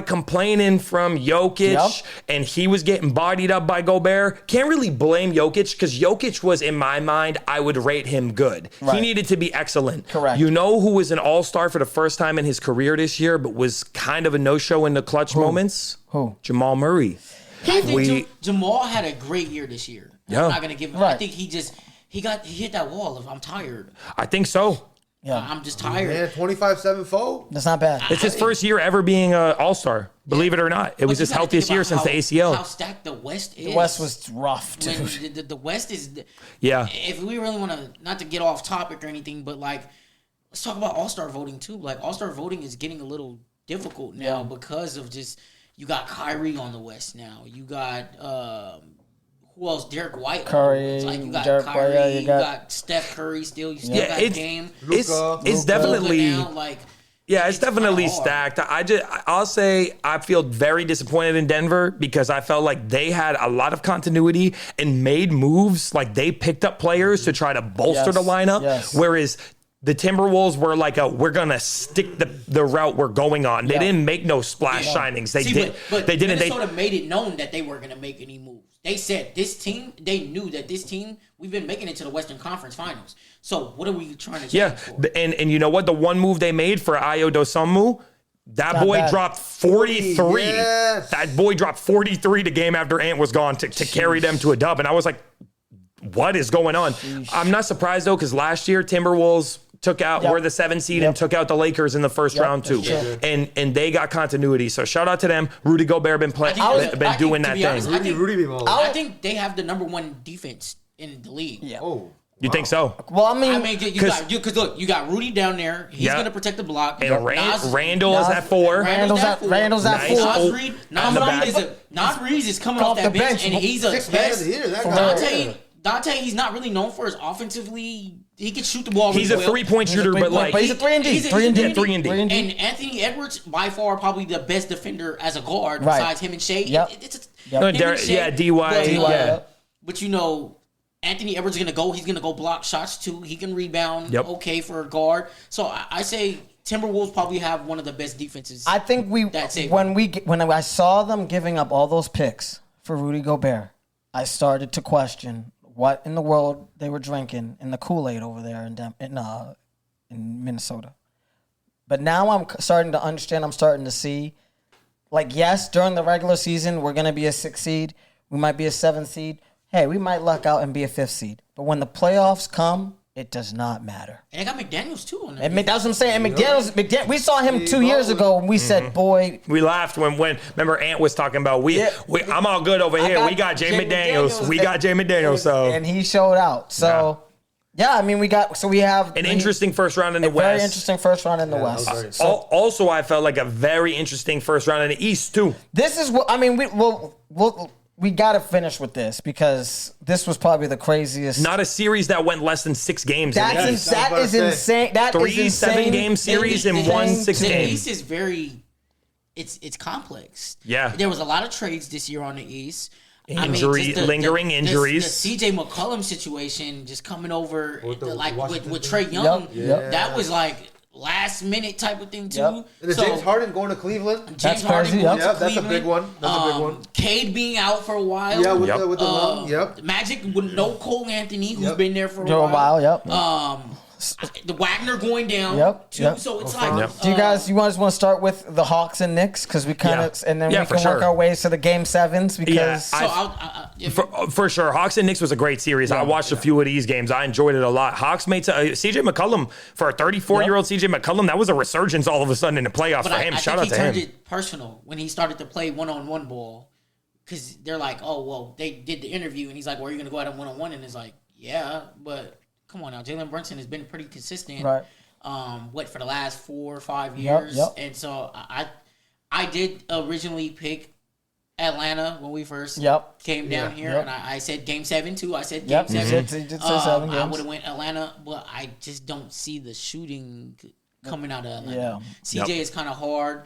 complaining from Jokic, and he was getting bodied up by Gobert. Can't really blame Jokic because Jokic was, in my mind, I would rate him good. Right. He needed to be excellent. Correct. You know who was an all-star for the first time in his career this year, but was kind of a no-show in the clutch moments? Who? Jamal Murray. I think Jamal had a great year this year. Yeah. I'm not gonna give him. I think he hit that wall of I'm tired. I think so. Yeah, I'm just tired. Man, 25-7 fold. That's not bad. It's his first year ever being an all-star. Believe it or not, it was his healthiest year since the ACL. How stacked the West is. The West was rough, dude. The West is. Yeah. If we really want to, not to get off topic or anything, but like, let's talk about all-star voting too. Like, all-star voting is getting a little difficult now because of just you got Kyrie on the West now. You got who else? Derek White. Curry. Like you got Derek Kyrie. White, you got Steph Curry. Still, you still got Game. It's definitely. Now, like, it's definitely stacked. I'll say I feel very disappointed in Denver because I felt like they had a lot of continuity and made moves. Like they picked up players to try to bolster the lineup, whereas the Timberwolves were like, we're going to stick the route we're going on. They didn't make no splash signings. They didn't. Minnesota made it known that they weren't going to make any moves. They said they knew that this team, we've been making it to the Western Conference Finals. So what are we trying to change for? And you know what? The one move they made for Ayo Dosunmu, that boy dropped 43. Yes. That boy dropped 43 the game after Ant was gone to carry them to a dub. And I was like, what is going on? I'm not surprised, though, because last year Timberwolves were the 7th seed and took out the Lakers in the first round too. Sure. And they got continuity. So shout out to them. Rudy Gobert been doing that thing. I think they have the number 1 defense in the league. Yeah. Oh. You think so? Well, I mean, because look, you got Rudy down there. He's gonna protect the block. And Randall is at 4. Randall's at 4. Nas Reed is coming off that bench, and he's a best. Dante, he's not really known for his offensively. He can shoot the ball. He's a 3-point shooter, but he's a 3-and-D. 3-and-D. And Anthony Edwards, by far, probably the best defender as a guard besides him and Shea. DY. But you know, Anthony Edwards is gonna go. He's gonna go block shots too. He can rebound. Okay for a guard. So I say Timberwolves probably have one of the best defenses. I think when I saw them giving up all those picks for Rudy Gobert, I started to question what in the world they were drinking in the Kool-Aid over there in Minnesota. But now I'm starting to understand. I'm starting to see, like, yes, during the regular season, we're going to be a 6th seed. We might be a 7th seed. Hey, we might luck out and be a 5th seed. But when the playoffs come, it does not matter. And they got McDaniels, too. On that. And that's what I'm saying. And McDaniels, we saw him 2 years ago, and we said, boy. We laughed when remember, Ant was talking about, I'm all good over here. We got Jay McDaniels. We got Jay McDaniels. So. And he showed out. So, I mean, we have an interesting first round in the West. Very interesting first round in the West. Also, I felt like a very interesting first round in the East, too. This is what, I mean, we got to finish with this because this was probably the craziest. Not a series that went less than 6 games. That is insane. That 3 is insane. 7-game series and 1 6-game. The East is very, it's complex. Yeah. There was a lot of trades this year on the East. Lingering injuries. The CJ McCollum situation just coming over with Trae Young. That was like last minute type of thing too. And the James Harden going to Cleveland. James Harden going to Cleveland. That's a big one. Cade being out for a while. Yeah, with the lung. Magic with no Cole Anthony, who's been there for a while. The Wagner going down. Too. So it's like. Do you guys want to start with the Hawks and Knicks because we kind of and then we can work our ways to the Game 7s because for sure, Hawks and Knicks was a great series. I watched a few of these games. I enjoyed it a lot. Hawks made CJ McCollum for a 34-year-old CJ McCollum. That was a resurgence all of a sudden in the playoffs for him. Shout out to him. He turned it personal when he started to play one-on-one ball because they're like, oh, well, they did the interview, and he's like, well, are you going to go at him one-on-one? And it's like, yeah, but come on now. Jalen Brunson has been pretty consistent, right? For the last 4 or 5 years. Yep. And so I did originally pick Atlanta when we first came down here, and I said Game 7 too. I said Game 7. You did say 7 games. I would have went Atlanta, but I just don't see the shooting coming out of Atlanta. CJ is kind of hard.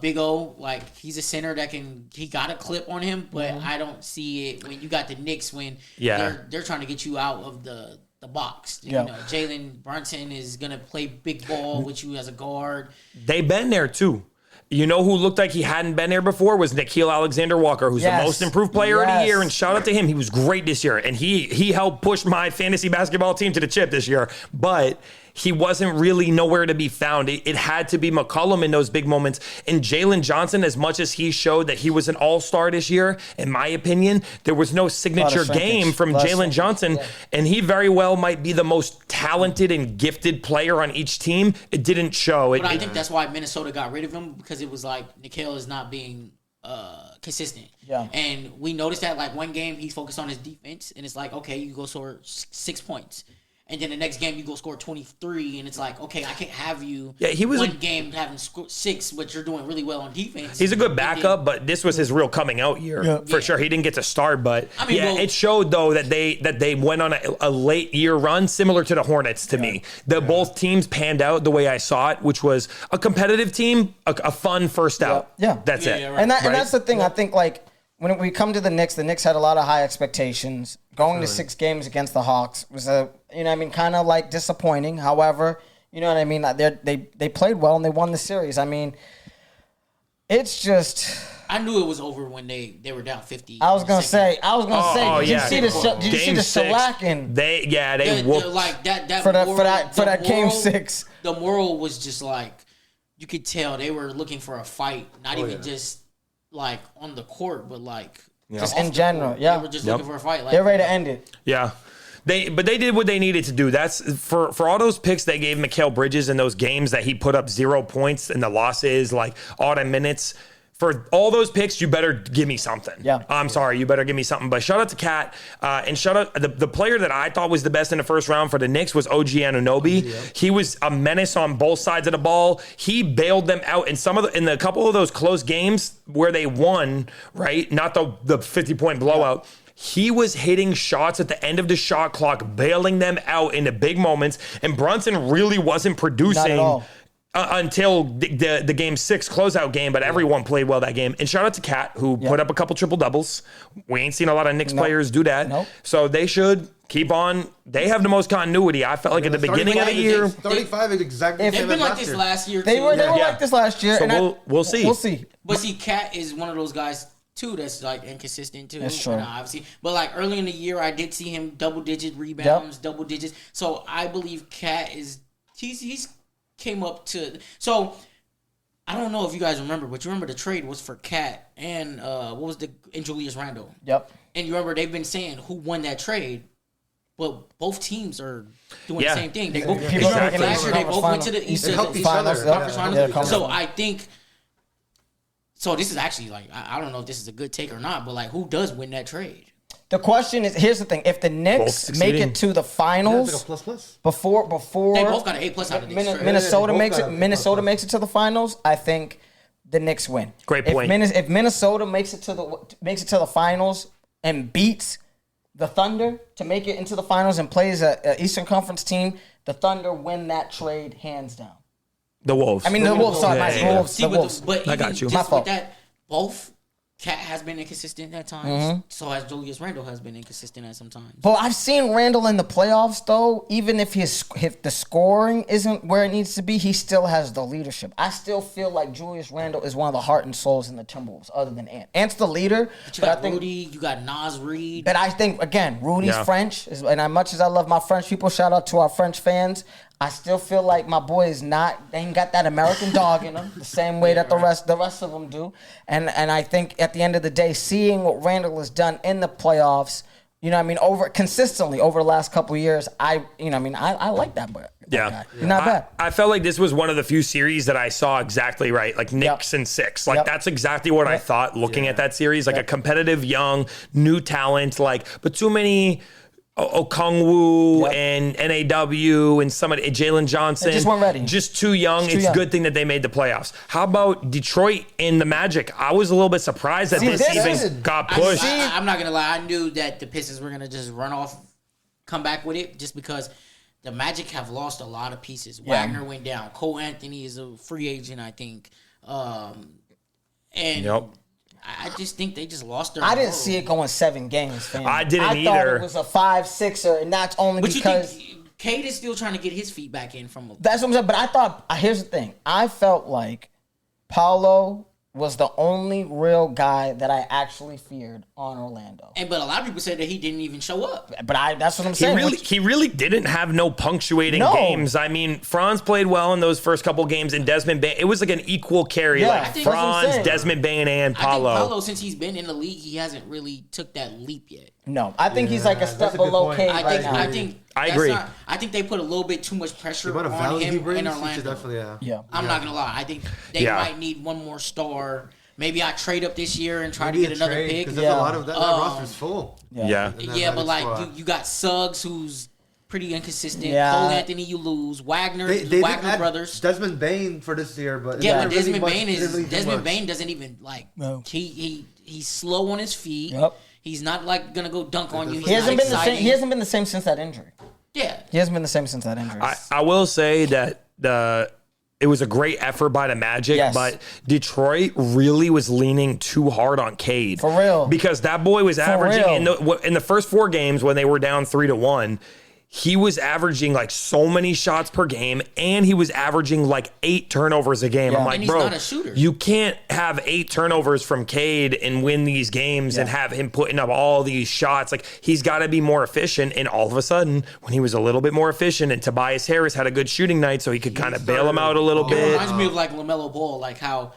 Big O, like he's a center that he got a clip on him, but I don't see it when you got the Knicks when they're trying to get you out of the box. You know, Jalen Brunson is gonna play big ball with you as a guard. They've been there too. You know who looked like he hadn't been there before was Nickeil Alexander-Walker, who's the most improved player of the year. And shout out to him. He was great this year. And he helped push my fantasy basketball team to the chip this year. But he wasn't really nowhere to be found. It had to be McCollum in those big moments. And Jalen Johnson, as much as he showed that he was an all-star this year, in my opinion, there was no signature game from Jalen Johnson. Yeah. And he very well might be the most talented and gifted player on each team. It didn't show. But I think that's why Minnesota got rid of him, because it was like Nickeil is not being consistent. Yeah. And we noticed that like one game he's focused on his defense, and it's like, okay, you go score 6 points. And then the next game you go score 23, and it's like, okay, I can't have you. Yeah, he was one game having 6, but you're doing really well on defense. He's a good backup, but this was his real coming out year for sure. He didn't get to start, but it showed though that they went on a late year run similar to the Hornets to me. Both teams panned out the way I saw it, which was a competitive team, a fun first out. Yeah, that's it. Right. And that's the thing. I think like when we come to the Knicks had a lot of high expectations. Going to 6 games against the Hawks was kind of like disappointing. However, you know what I mean? They played well and they won the series. I mean, it's just. I knew it was over when they were down 50. I was gonna say. Did you see the shellacking? They whooped like that for that game 6. The moral was just like you could tell they were looking for a fight, not even just like on the court, but like. Just in general, They were just looking for a fight. Like, they're ready to end it. Yeah. They did what they needed to do. That's for all those picks they gave Mikal Bridges in those games that he put up 0 points and the losses, like odd minutes. For all those picks, you better give me something. Yeah. I'm sorry, you better give me something. But shout out to Cat. And shout out the player that I thought was the best in the first round for the Knicks was OG Anunoby. He was a menace on both sides of the ball. He bailed them out in a couple of those close games where they won, right? Not the 50-point blowout. He was hitting shots at the end of the shot clock, bailing them out in the big moments. And Brunson really wasn't producing. Not at all. Until the game 6 closeout game, but everyone played well that game. And shout out to Cat, who put up a couple triple doubles. We ain't seen a lot of Knicks players do that. So they should keep on. They have the most continuity. I felt like at the beginning of the year. 35 is exactly the same. They've been like this last year. They were like this last year. So we'll see. We'll see. But see, Cat is one of those guys too that's like inconsistent too. That's true. Obviously, but like early in the year, I did see him double-digit rebounds, double digits. So I believe Cat is he's came up to. So I don't know if you guys remember, but you remember the trade was for Cat and and Julius Randle. Yep. And you remember they've been saying who won that trade, but both teams are doing the same thing. They both last year they both went to the Eastern Conference Finals. So I think. So this is actually like I don't know if this is a good take or not, but like who does win that trade? The question is, here's the thing: if the Knicks make it to the finals before they both got an A+ out of this. Minnesota makes it to the finals, I think the Knicks win. Great point. If Minnesota makes it to the finals and beats the Thunder to make it into the finals and plays a Eastern Conference team, the Thunder win that trade hands down. The Wolves. I mean the Wolves. Sorry, the Wolves. But I got you. Just with that, both. Cat has been inconsistent at times. So has Julius Randle has been inconsistent at some times. But I've seen Randle in the playoffs, though. Even if the scoring isn't where it needs to be, he still has the leadership. I still feel like Julius Randle is one of the heart and souls in the Timberwolves, other than Ant. Ant's the leader. But you got Rudy, you got Naz Reid. But I think, again, Rudy's French. And as much as I love my French people, shout out to our French fans, I still feel like my boy they ain't got that American dog in him the same way that the rest of them do. And I think at the end of the day, seeing what Randle has done in the playoffs, consistently over the last couple of years, I like that boy. guy. Not bad. I felt like this was one of the few series that I saw exactly right, like Knicks and 6. Like that's exactly what I thought looking at that series, like a competitive, young, new talent, like, but too many Okongwu and NAW and somebody, Jalen Johnson. They just weren't ready. Just too young. It's a good thing that they made the playoffs. How about Detroit and the Magic? I was a little bit surprised that this even got pushed. I'm not going to lie. I knew that the Pistons were going to just run off, come back with it, just because the Magic have lost a lot of pieces. Wagner went down. Cole Anthony is a free agent, I think. And I just think they just lost their. I didn't see it going 7 games, fam. I didn't either. I thought it was a 5-6er, and that's only because Cade is still trying to get his feet back in from. That's what I'm saying. But I thought, here's the thing. I felt like Paolo was the only real guy that I actually feared on Orlando. But a lot of people said that he didn't even show up. But that's what I'm saying. He really didn't have no punctuating games. I mean, Franz played well in those first couple games, and Desmond Bain, it was like an equal carry, like Franz, Desmond Bain, and Paolo. I think Paolo, since he's been in the league, he hasn't really took that leap yet. No, I think he's like a step below Cade right now. I agree. I think they put a little bit too much pressure on him in Orlando. I'm not gonna lie. I think they might need one more star. Maybe I trade up this year and try to get another pick. Because a lot of that roster's full. But like you got Suggs, who's pretty inconsistent. Cole Anthony, you lose. Wagner, the Wagner brothers. Desmond Bain for this year, but but Desmond Bain doesn't even like. No. He's slow on his feet. Yep. He's not like gonna go dunk on you. He hasn't been the same. He hasn't been the same since that injury. Yeah, he hasn't been the same since that injury. I will say that it was a great effort by the Magic, but Detroit really was leaning too hard on Cade. For real. Because that boy was averaging in the first 4 games when they were down 3-1, he was averaging like so many shots per game, and he was averaging like 8 turnovers a game. I'm like, and he's bro, not a shooter. You can't have 8 turnovers from Cade and win these games and have him putting up all these shots. Like, he's got to be more efficient. And all of a sudden, when he was a little bit more efficient, and Tobias Harris had a good shooting night, so he could kind of bail him out a little bit. It reminds me of like LaMelo Ball, like how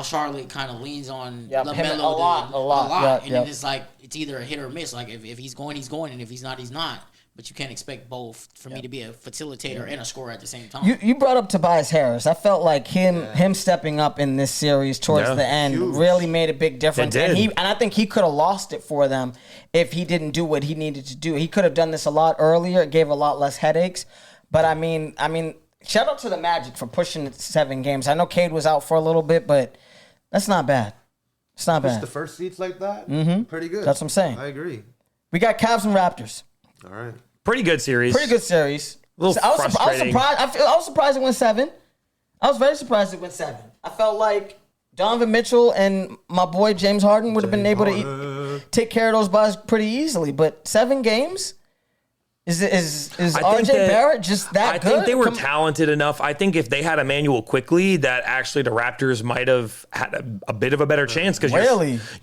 Charlotte kind of leans on LaMelo a lot. And then it's like it's either a hit or miss. Like if he's going, he's going, and if he's not, he's not. But you can't expect both for me to be a facilitator and a scorer at the same time. You brought up Tobias Harris. I felt like him stepping up in this series towards the end really made a big difference. And I think he could have lost it for them if he didn't do what he needed to do. He could have done this a lot earlier. It gave a lot less headaches. But I mean, shout out to the Magic for pushing it 7 games. I know Cade was out for a little bit, but that's not bad. It's not bad. The first seats like that, pretty good. That's what I'm saying. I agree. We got Cavs and Raptors. All right. Pretty good series. A little frustrating. I was surprised it went 7. I was very surprised it went 7. I felt like Donovan Mitchell and my boy James Harden would have been able to take care of those guys pretty easily. But 7 games? Is RJ Barrett just that good? I think they were talented enough. I think if they had Emmanuel quickly, that actually the Raptors might have had a bit of a better chance because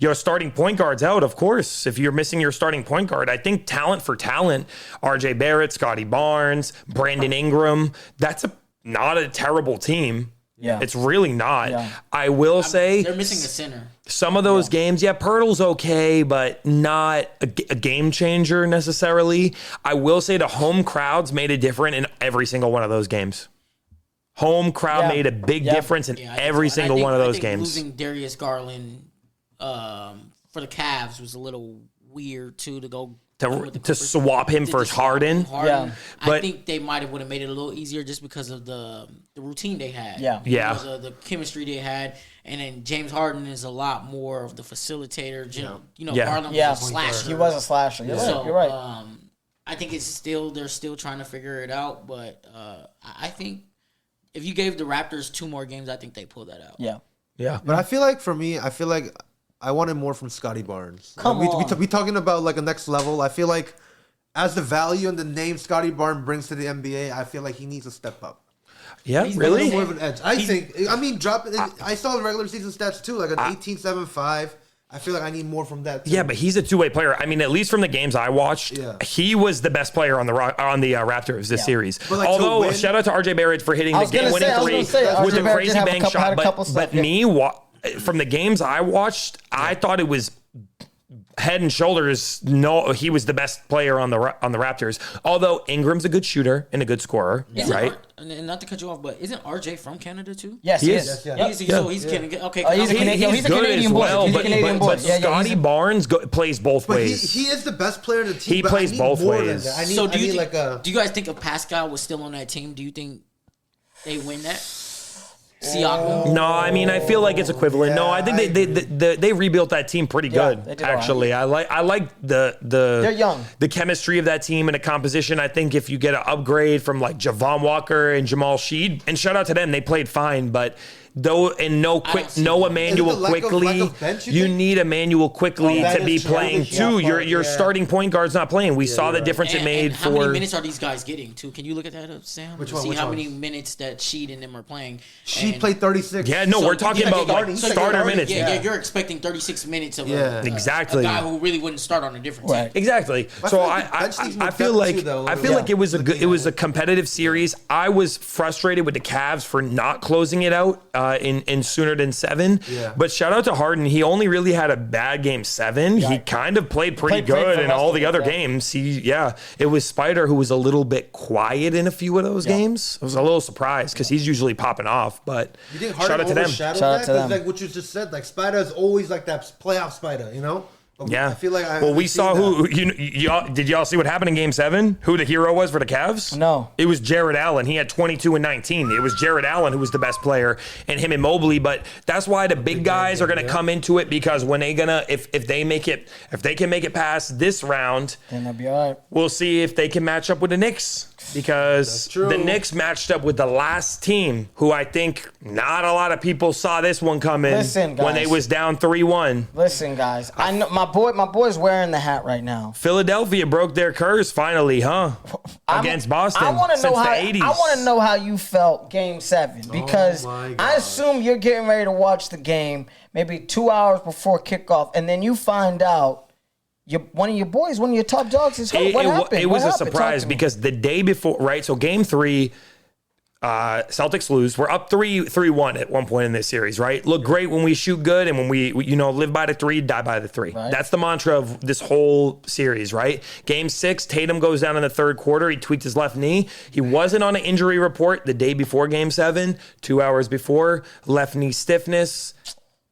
your starting point guard's out, of course. If you're missing your starting point guard, I think talent for talent, RJ Barrett, Scotty Barnes, Brandon Ingram, that's not a terrible team. Yeah. It's really not. Yeah. I will say they're missing a center. Some of those games, Pirtle's okay, but not a game changer necessarily. I will say the home crowds made a difference in every single one of those games. Home crowd made a big difference in every single one of those games. Losing Darius Garland for the Cavs was a little weird too to go. To swap him for Harden. But I think they might have would have made it a little easier just because of the routine they had. Because of the chemistry they had. And then James Harden is a lot more of the facilitator. Garland was a slasher. He was a slasher. You're right. I think they're still trying to figure it out. But I think if you gave the Raptors 2 more games, I think they pull that out. Yeah. But I feel like I wanted more from Scotty Barnes. Come on. We talking about like a next level. I feel like as the value and the name Scotty Barnes brings to the NBA, I feel like he needs to step up. Yeah, He's really? more of an edge. I saw the regular season stats too, like an 18-7-5. I feel like I need more from that too. Yeah, but he's a two-way player. I mean, at least from the games I watched, he was the best player on the Raptors this series. Although, shout out to RJ Barrett for hitting the game-winning 3 with the crazy bank shot. But from the games I watched, I thought it was head and shoulders, no, he was the best player on the Raptors. Although Ingram's a good shooter and a good scorer, right? And not to cut you off, but isn't RJ from Canada too? Yes, he is. So he's Canadian. Okay, he's a Canadian boy. Well, He's a Canadian boy. But Scotty Barnes plays both ways. He is the best player of the team. He plays both ways. Do you guys think if Pascal was still on that team, do you think they win that? Siakam? No, I mean I feel like it's equivalent. No, I think they rebuilt that team pretty good. They did actually, I like They're young. The chemistry of that team and the composition. I think if you get an upgrade from like Javon Walker and Jamal Sheed, and shout out to them, they played fine, but. No Emmanuel Quickly. You need Emmanuel Quickly to be playing too. Your starting point guard's not playing. We saw the difference it made how many minutes are these guys getting too? Can you look at that up, Sam? See how many minutes that Sheed and them are playing. Sheed played 36. Yeah, no, we're talking about starter minutes. Yeah, you're expecting 36 minutes of exactly a guy who really wouldn't start on a different team. Exactly. So I feel like it was a competitive series. I was frustrated with the Cavs for not closing it out. In sooner than 7. Yeah. But shout out to Harden. He only really had a bad game 7. Yeah. He kind of played pretty good in all the other games. It was Spider who was a little bit quiet in a few of those games. I was a little surprised because he's usually popping off. But you think Harden shout out to them. Shout out to them. Like what you just said, like Spider is always like that playoff Spider, you know? Yeah, I feel like we saw who y'all did. Y'all see what happened in Game 7? Who the hero was for the Cavs? No, it was Jared Allen. He had 22 and 19. It was Jared Allen who was the best player, and him and Mobley. But that's why the big guys are going to come into it because when they if they can make it past this round, then they'll be all right. We'll see if they can match up with the Knicks. Because the Knicks matched up with the last team, who I think not a lot of people saw this one coming. Listen, guys, when they was down 3-1. Listen, guys, I know my boy's wearing the hat right now. Philadelphia broke their curse finally, huh? Against Boston. I want to know how. I want to know how you felt Game 7 because I assume you're getting ready to watch the game maybe 2 hours before kickoff, and then you find out. One of your top dogs is hurt. What happened? It was a surprise because the day before, right? So Game 3, Celtics lose. We're up 3-1 at one point in this series, right? Look great when we shoot good and when we live by the 3, die by the 3. Right. That's the mantra of this whole series, right? Game 6, Tatum goes down in the third quarter. He tweaked his left knee. He wasn't on an injury report the day before Game 7, 2 hours before. Left knee stiffness.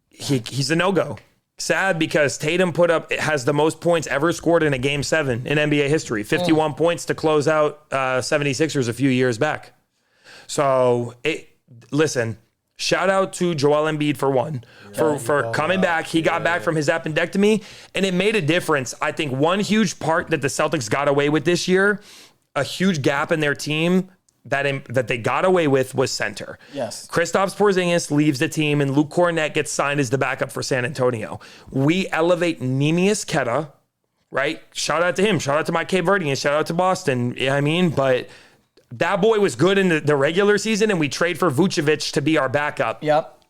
He's a no-go. Sad because Tatum has the most points ever scored in a Game 7 in NBA history. 51 points to close out 76ers a few years back. So, listen, shout out to Joel Embiid for coming back. He got back from his appendectomy, and it made a difference. I think one huge part that the Celtics got away with this year, a huge gap in their team, that they got away with was center. Yes. Kristaps Porzingis leaves the team and Luke Kornet gets signed as the backup for San Antonio. We elevate Neemias Queta, right? Shout out to him. Shout out to my Cape Verdeans. Shout out to Boston. Yeah, I mean, but that boy was good in the regular season and we trade for Vucevic to be our backup. Yep.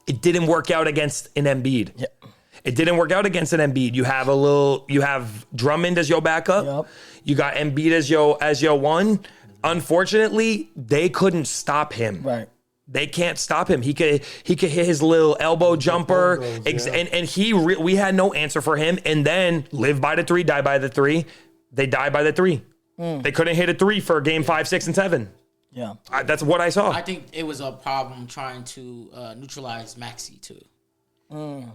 It didn't work out against an Embiid. Yep. It didn't work out against an Embiid. You have Drummond as your backup. Yep. You got Embiid as your one. Unfortunately, they couldn't stop him. Right. They can't stop him. He could hit his little elbow jumper, and we had no answer for him. And then live by the 3, die by the 3. They die by the 3. They couldn't hit a 3 for Game 5, 6, and 7. Yeah, that's what I saw. I think it was a problem trying to neutralize Maxey too.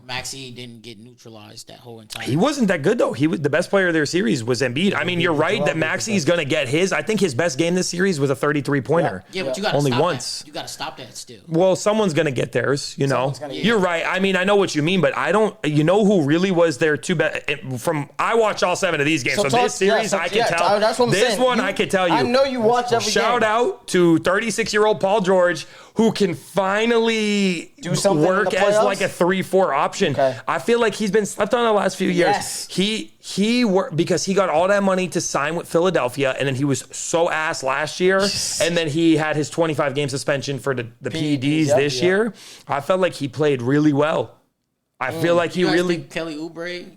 Maxey didn't get neutralized that whole entire. He wasn't that good though. He was the best player of their series was Embiid. I mean, you're right that Maxey's going to get his. I think his best game this series was a 33-pointer. Yeah, but you got to only stop once. That. You got to stop that still. Well, someone's going to get theirs. You're right. I mean, I know what you mean, but I don't. You know who really was their two best? I watch all 7 of these games. So this series, I can tell. That's what I'm saying. This one, I can tell you. I know you watch every game. Shout out to 36-year-old Paul George, who can finally work as like a 3-4 option. Okay. I feel like he's been slept on the last few years. Yes. He worked because he got all that money to sign with Philadelphia, and then he was so ass last year, and then he had his 25-game suspension for the PEDs this year. I felt like he played really well. I feel like he really. Think Kelly Oubre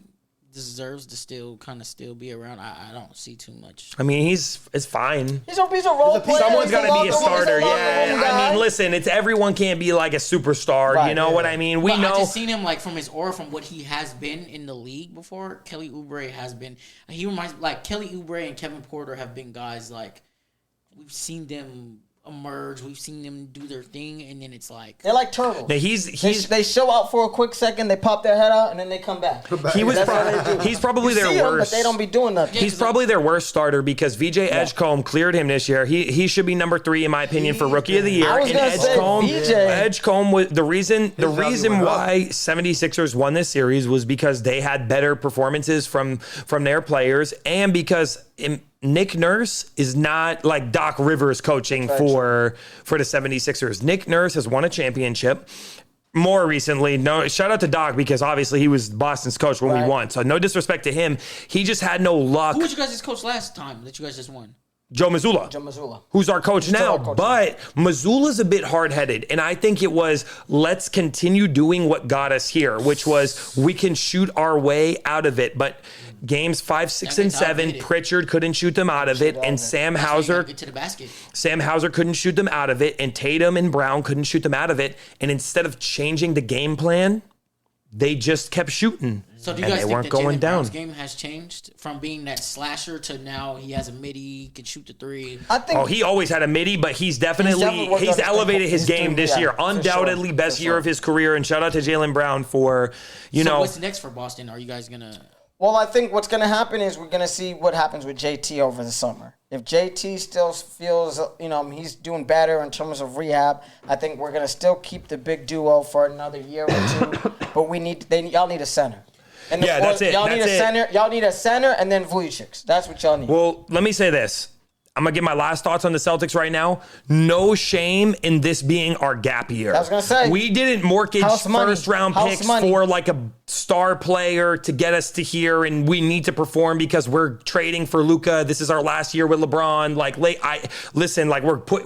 deserves to still be around. I don't see too much. I mean, it's fine. He's a role player. Someone's got to be a starter. Yeah, I mean, listen, everyone can't be like a superstar. Right, you know what I mean? We know. I just seen him like from his aura, from what he has been in the league before. Kelly Oubre has been. He reminds like Kelly Oubre and Kevin Porter have been guys like we've seen them emerge. We've seen them do their thing, and then it's like they're like turtles. Now they show out for a quick second, they pop their head out, and then they come back. He's probably their worst. worst. But they don't be doing nothing. He's probably their worst starter because VJ Edgecombe cleared him this year. He should be number 3 in my opinion for Rookie of the Year. I was gonna say Edgecombe was the reason why 76ers won this series was because they had better performances from their players and because Nick Nurse is not like Doc Rivers coaching for the 76ers. Nick Nurse has won a championship. More recently, shout out to Doc because obviously he was Boston's coach when we won. So no disrespect to him. He just had no luck. Who was you guys' coach last time that you guys just won? Joe Mazzulla. Who's our coach now. But Mazzulla's a bit hard-headed. And I think it was, let's continue doing what got us here, which was we can shoot our way out of it. But games 5, 6, and 7, Pritchard couldn't shoot them out of it. And Sam Hauser couldn't shoot them out of it. And Tatum and Brown couldn't shoot them out of it. And instead of changing the game plan, they just kept shooting. So do you guys think that Jaylen Brown's game has changed from being that slasher to now he has a midi, can shoot the 3? I think he always had a midi, but he's elevated his game this year. Undoubtedly best year of his career. And shout out to Jaylen Brown for, So what's next for Boston? Are you guys going to... Well, I think what's going to happen is we're going to see what happens with JT over the summer. If JT still feels, he's doing better in terms of rehab, I think we're going to still keep the big duo for another year or 2. But y'all need a center. And that's it. Y'all need a center and then Vujicic. That's what y'all need. Well, let me say this. I'm going to give my last thoughts on the Celtics right now. No shame in this being our gap year. I was going to say. We didn't mortgage first-round picks for like a star player to get us to here, and we need to perform because we're trading for Luka. This is our last year with LeBron.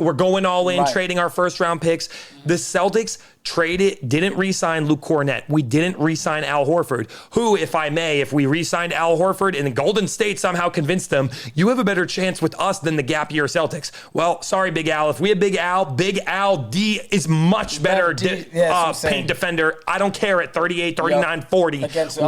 We're going all in, trading our first-round picks. The Celtics didn't re-sign Luke Cornett. We didn't re-sign Al Horford, who, if we re-signed Al Horford and the Golden State somehow convinced them, you have a better chance with us than the gap year Celtics. Well, sorry, Big Al. If we have Big Al D is much better paint defender. I don't care at 38, 39, 40.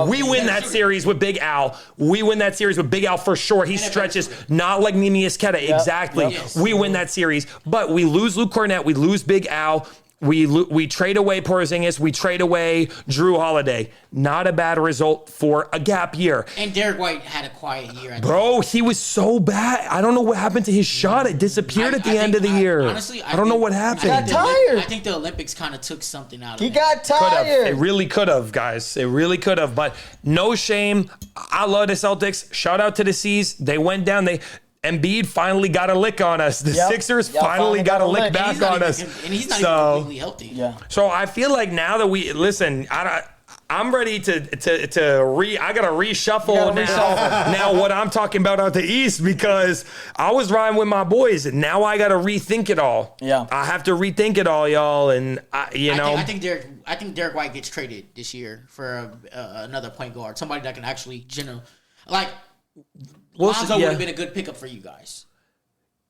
We win that series with Big Al. We win that series with Big Al for sure. He stretches not like Nemias Queta. Exactly. Yes. We win that series. But we lose Luke Cornett. We lose Big Al. We trade away Porzingis. We trade away Drew Holiday. Not a bad result for a gap year. And Derek White had a quiet year. Bro, he was so bad. I don't know what happened to his shot. It disappeared at the end of the year. Honestly, I don't know what happened. He got tired. I think the Olympics kind of took something out of him. He got tired. It really could have, guys. It really could have. But no shame. I love the Celtics. Shout out to the C's. They went down. Embiid finally got a lick on us. The Sixers finally got a lick back on us. And he's not even completely healthy. Yeah. So I feel like now that I'm ready I gotta reshuffle now what I'm talking about out the East because I was riding with my boys and now I gotta rethink it all. Yeah. I have to rethink it all, y'all. And I think Derek White gets traded this year for another point guard, somebody that can actually Lonzo would have been a good pickup for you guys.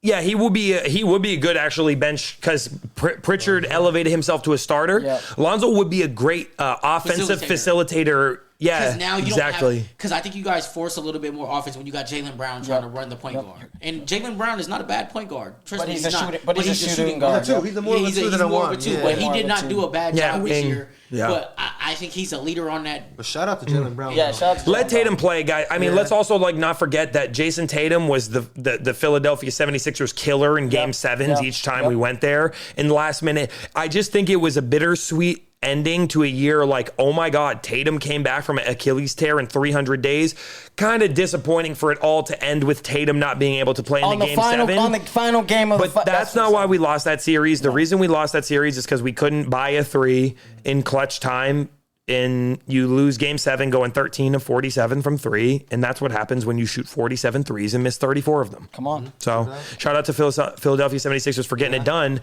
Yeah, he would be a good actually bench because Pritchard elevated himself to a starter. Yeah. Lonzo would be a great offensive facilitator. Yeah, because now you exactly. Because I think you guys force a little bit more offense when you got Jaylen Brown trying to run the point guard. And Jaylen Brown is not a bad point guard. Trust me, he's not. But he's a shooting guard. He's more of a two than a one. But he did not do a bad job this year. Yeah. But I think he's a leader on that. But shout out to Jaylen Brown. Yeah, shout out to Let Tatum play, guys. I mean, let's also not forget that Jason Tatum was the Philadelphia 76ers killer in Game 7s each time we went there in the last minute. I just think it was a bittersweet ending to a year like, oh my God, Tatum came back from an Achilles tear in 300 days. Kind of disappointing for it all to end with Tatum not being able to play in the Game 7. On the final game of But that's not why we lost that series. The reason we lost that series is because we couldn't buy a 3 in clutch time. And you lose Game 7 going 13 of 47 from 3. And that's what happens when you shoot 47 threes and miss 34 of them. Come on. So shout out to Philadelphia 76ers for getting it done.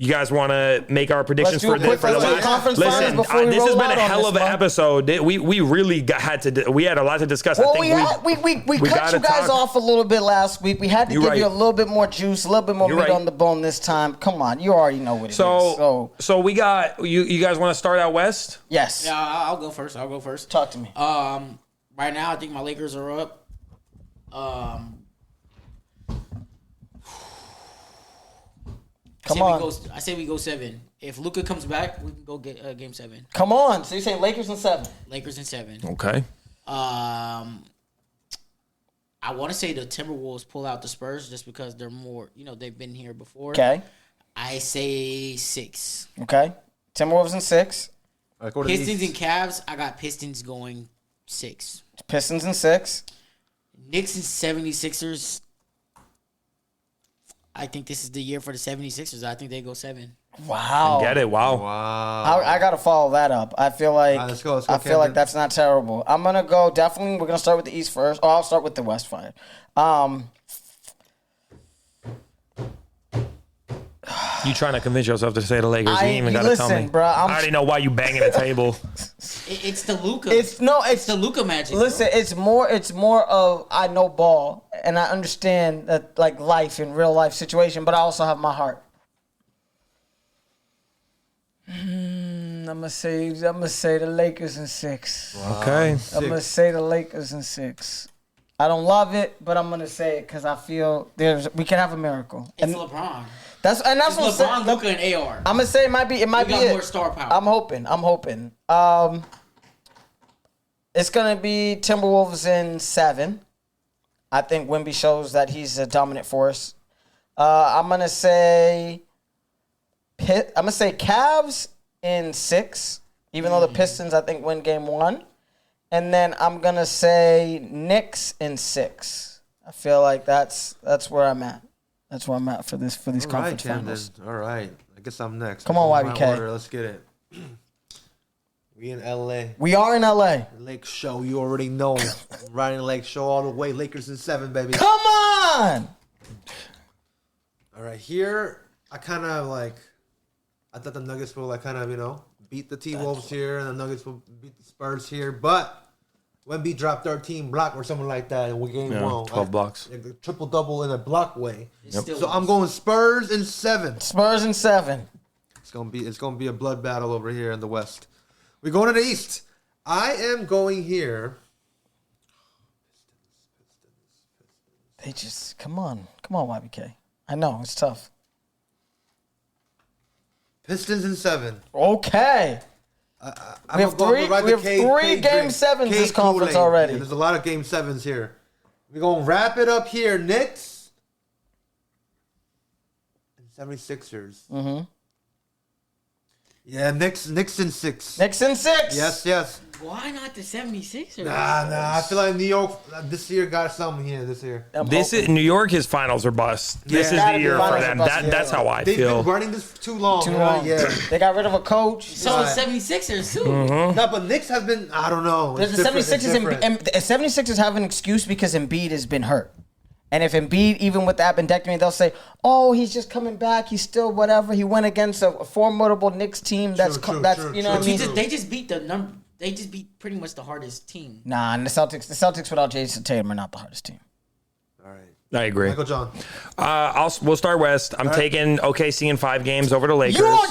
You guys want to make our predictions for the conference listen? finals before we This has roll been a out hell on of an this, episode. We really we had a lot to discuss. Well, I think we cut you guys off a little bit last week. We had to give you a little bit more juice, a little bit more meat on the bone this time. Come on, you already know what it is. So we got you guys want to start out west? Yes. Yeah, I'll go first. Talk to me. Right now I think my Lakers are up. Come on. I say we go 7. If Luka comes back, we can go get game 7. Come on. So you're saying Lakers in 7? Lakers in 7. Okay. I want to say the Timberwolves pull out the Spurs just because they're more, they've been here before. Okay. I say 6. Okay. Timberwolves in 6. Pistons and Cavs, I got Pistons going 6. Pistons in 6. Knicks and 76ers. I think this is the year for the 76ers. I think they go 7. Wow. Get it. Wow. I got to follow that up. I feel like let's go, I feel like that's not terrible. I'm going to go definitely. We're going to start with the East first. I'll start with the West fire. You trying to convince yourself to say the Lakers? You ain't even got to tell me. Bro, I already know why you banging the table. It's the Luka. It's the Luka magic. Listen, bro. it's more of I know ball and I understand that like life in real life situation, but I also have my heart. I'm gonna say the Lakers in 6. Okay. I'm gonna say the Lakers in 6. I don't love it, but I'm gonna say it because I feel we can have a miracle. It's LeBron. That's what I'm saying. LeBron, Luka, and AR. I'm gonna say it might be we got more star power. I'm hoping. It's gonna be Timberwolves in 7. I think Wemby shows that he's a dominant force. I'm gonna say Cavs in 6, even though the Pistons I think win game 1, and then I'm gonna say Knicks in 6. I feel like that's where I'm at. That's where I'm at for these conference finals. All right. I guess I'm next. Come on, YBK. Let's get it. We in LA. We are in LA. Lake Show, you already know. Riding the Lake Show all the way. Lakers in 7, baby. Come on! All right, here, I thought the Nuggets will beat the T-Wolves here, and the Nuggets will beat the Spurs here, but Wemby dropped 13 block or something like that, and we game 1. 12 blocks. Like a triple-double in a block way. Yep. So I'm going Spurs in 7. Spurs in 7. It's gonna be a blood battle over here in the West. We're going to the East. I am going here. They just come on, YBK. I know it's tough. Pistons in 7. Okay. We have 3 game 7s this conference already. Yeah, there's a lot of game 7s here. We're going to wrap it up here. Knicks and 76ers. Mm-hmm. Yeah, Knicks in 6. Knicks in 6. Yes. Why not the 76ers? Nah. I feel like New York this year got something here this year. New York, his finals are bust. This is the year for them. That's how I feel. feel. They've been running this too long. Yeah. They got rid of a coach. So the 76ers, too. Mm-hmm. No, but Knicks have been, I don't know. The 76ers have an excuse because Embiid has been hurt. And if Embiid, even with the appendectomy, they'll say, "Oh, he's just coming back. He's still whatever." He went against a formidable Knicks team. True, what I mean. They just beat They just beat pretty much the hardest team. Nah, and the Celtics without Jason Tatum are not the hardest team. All right, I agree. Michael John. We'll start West. I'm taking OKC in 5 games over the Lakers. You are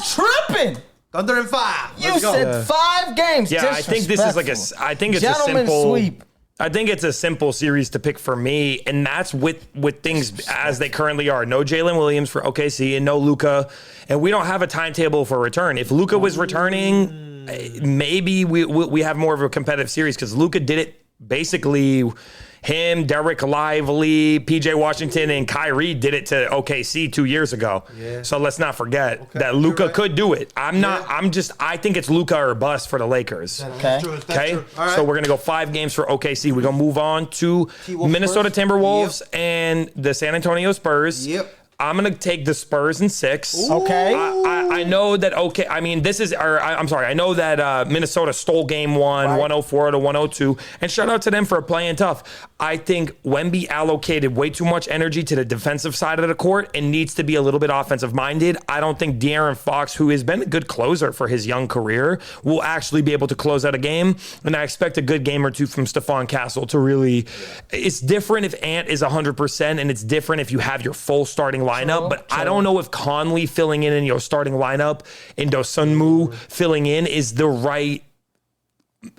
tripping. Thunder in 5. You said 5 games. Yeah, I think this is I think it's a simple sweep. I think it's a simple series to pick for me, and that's with things as they currently are. No Jalen Williams for OKC and no Luka, and we don't have a timetable for return. If Luka was returning, maybe we have more of a competitive series because Luka did it basically. Him, Derek Lively, PJ Washington, and Kyrie did it to OKC 2 years ago. Yeah. So let's not forget that Luka could do it. I think it's Luka or bust for the Lakers. Okay. Okay. Right. So we're going to go 5 games for OKC. We're going to move on to Minnesota Timberwolves and the San Antonio Spurs. Yep. I'm going to take the Spurs in 6. Okay. I know that. Okay, I mean, I'm sorry. I know that Minnesota stole Game 1, 104 to 102, and shout out to them for playing tough. I think Wemby allocated way too much energy to the defensive side of the court and needs to be a little bit offensive minded. I don't think De'Aaron Fox, who has been a good closer for his young career, will actually be able to close out a game. And I expect a good game or two from Stephon Castle to really. It's different if Ant is 100%, and it's different if you have your full starting lineup. But I don't know if Conley filling in your starting lineup and Dosunmu filling in is the right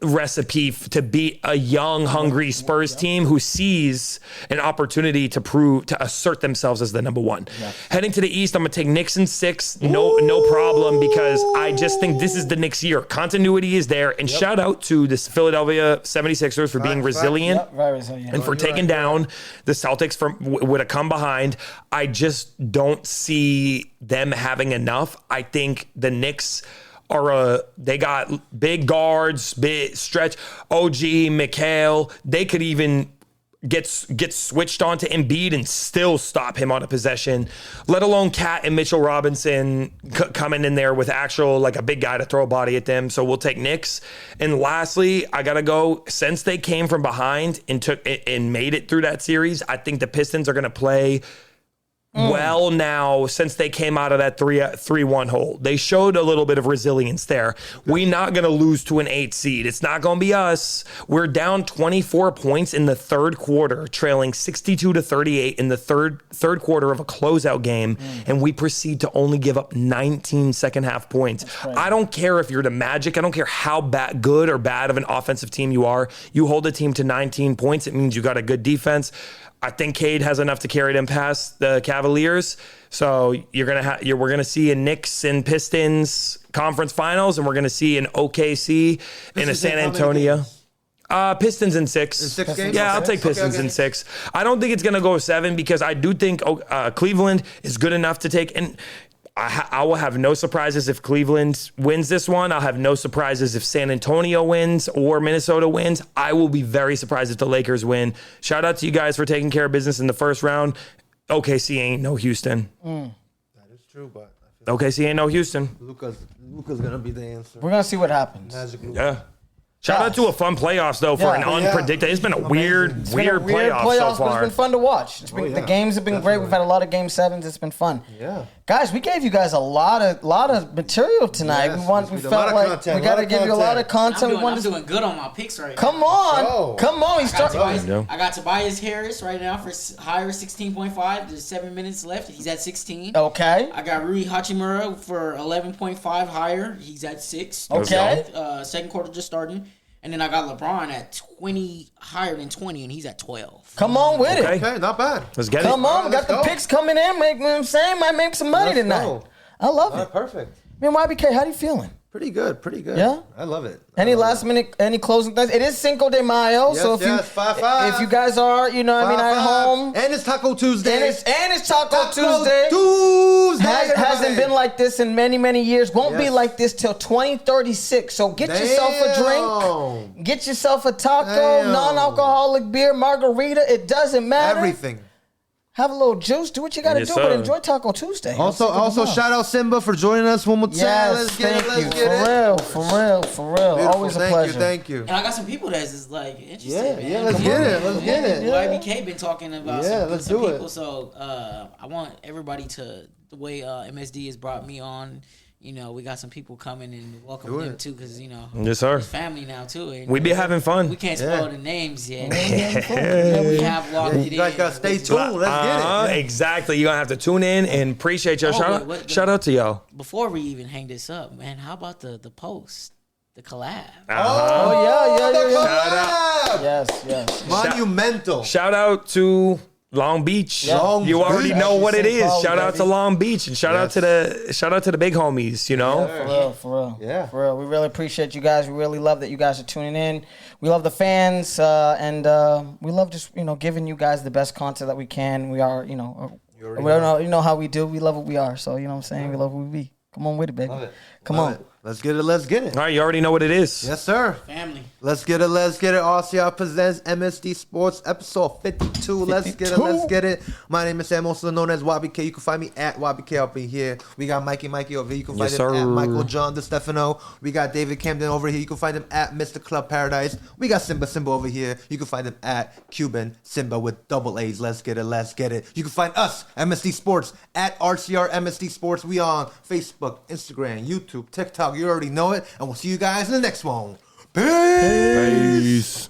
recipe to beat a young, hungry Spurs team who sees an opportunity to assert themselves as the number one. Yeah. Heading to the East, I'm gonna take Knicks in 6. No problem, because I just think this is the Knicks year. Continuity is there, and shout out to the Philadelphia 76ers for being resilient and for taking down the Celtics with a come behind. I just don't see them having enough. I think the Knicks they got big guards, big stretch, OG, Mikhail. They could even get switched on to Embiid and still stop him on a possession, let alone Cat and Mitchell Robinson coming in there with actual, like, a big guy to throw a body at them. So we'll take Knicks. And lastly, I got to go, since they came from behind and made it through that series, I think the Pistons are going to play well now since they came out of that 3-1 hole. They showed a little bit of resilience there. We're not going to lose to an 8 seed. It's not going to be us. We're down 24 points in the third quarter, trailing 62-38 in the third quarter of a closeout game, and we proceed to only give up 19 second half points. I don't care if you're the Magic. I don't care how good or bad of an offensive team you are. You hold a team to 19 points, it means you got a good defense. I think Cade has enough to carry them past the Cavaliers. So we're gonna see a Knicks and Pistons conference finals, and we're gonna see an OKC and a San Antonio. Pistons in 6. In 6 games? Yeah, I'll take Pistons in 6. I don't think it's gonna go 7 because I do think Cleveland is good enough to take. And I will have no surprises if Cleveland wins this one. I'll have no surprises if San Antonio wins or Minnesota wins. I will be very surprised if the Lakers win. Shout out to you guys for taking care of business in the first round. OKC ain't no Houston. That is true, but OKC ain't no Houston. Luka's gonna be the answer. We're gonna see what happens. Magic Luka. Yeah. Shout out to a fun playoffs, though, for an unpredictable. It's been a weird playoff so far. But it's been fun to watch. The games have been great. We've had a lot of Game 7s. It's been fun. Yeah. Guys, we gave you guys a lot of material tonight. Yes, we felt like we got to give you a lot of content. I'm doing good on my picks right now. Come on. I got Tobias Harris right now for higher 16.5. There's 7 minutes left. He's at 16. Okay. I got Rui Hachimura for 11.5 higher. He's at 6. Okay. Second quarter just starting. And then I got LeBron at 20, higher than 20, and he's at 12. Come on with it. Okay, not bad. Let's get it. Come on, we got the picks coming in. You know what I'm saying? Might make some money tonight. Go. I love it. Perfect. Man, YBK, how you feeling? Pretty good. Yeah? I love it. Any last minute, any closing things? It is Cinco de Mayo, so if 5-5. if you guys are, at home, and it's Taco Tuesday, and it's Taco Tuesday. Hasn't been like this in many, many years. Won't be like this till 2036. So get yourself a drink, get yourself a taco, non-alcoholic beer, margarita. It doesn't matter. Everything. Have a little juice. Do what you got to do, but enjoy Taco Tuesday. Also, shout out Simba for joining us one more time. Yes, thank you. For real. Beautiful. Always a pleasure. Thank you. And I got some people that's just like interested. Yeah, let's get it. YBK been talking about let's some do people, it. so I want everybody to, the way MSD has brought me on. We got some people coming and welcome them too, because yes, sir. It's family now too. And we be having fun. We can't spoil the names yet. We have locked it in. You guys gotta stay tuned. Let's get it. Exactly. You're gonna have to tune in and appreciate your shout out to y'all. Before we even hang this up, man, how about the post, the collab? Yeah. Yes. Monumental. Shout out to Long Beach. Yeah. You already know what it is. Shout out baby. to Long Beach and shout out to the big homies, For real. Yeah. For real. We really appreciate you guys. We really love that you guys are tuning in. We love the fans, and we love just, giving you guys the best content that we can. We are, we don't know how we do. We love what we are. So, you know what I'm saying? We love who we be. Come on with it, baby. Love it. Come Love on. it. Let's get it. Let's get it. All right, you already know what it is. Yes, sir. Family. Let's get it. Let's get it. RCR presents MSD Sports episode 52. Let's get it. Let's get it. My name is Sam, also known as YBK. You can find me at YBK up in here. We got Mikey over here. You can find Yes, him sir. at Michael John DeStefano. We got David Camden over here. You can find him at Mr. Club Paradise. We got Simba over here. You can find him at Cuban Simba with double A's. Let's get it. Let's get it. You can find us, MSD Sports, at RCR MSD Sports. We on Facebook, Instagram, YouTube, TikTok. You already know it. And we'll see you guys in the next one. Peace.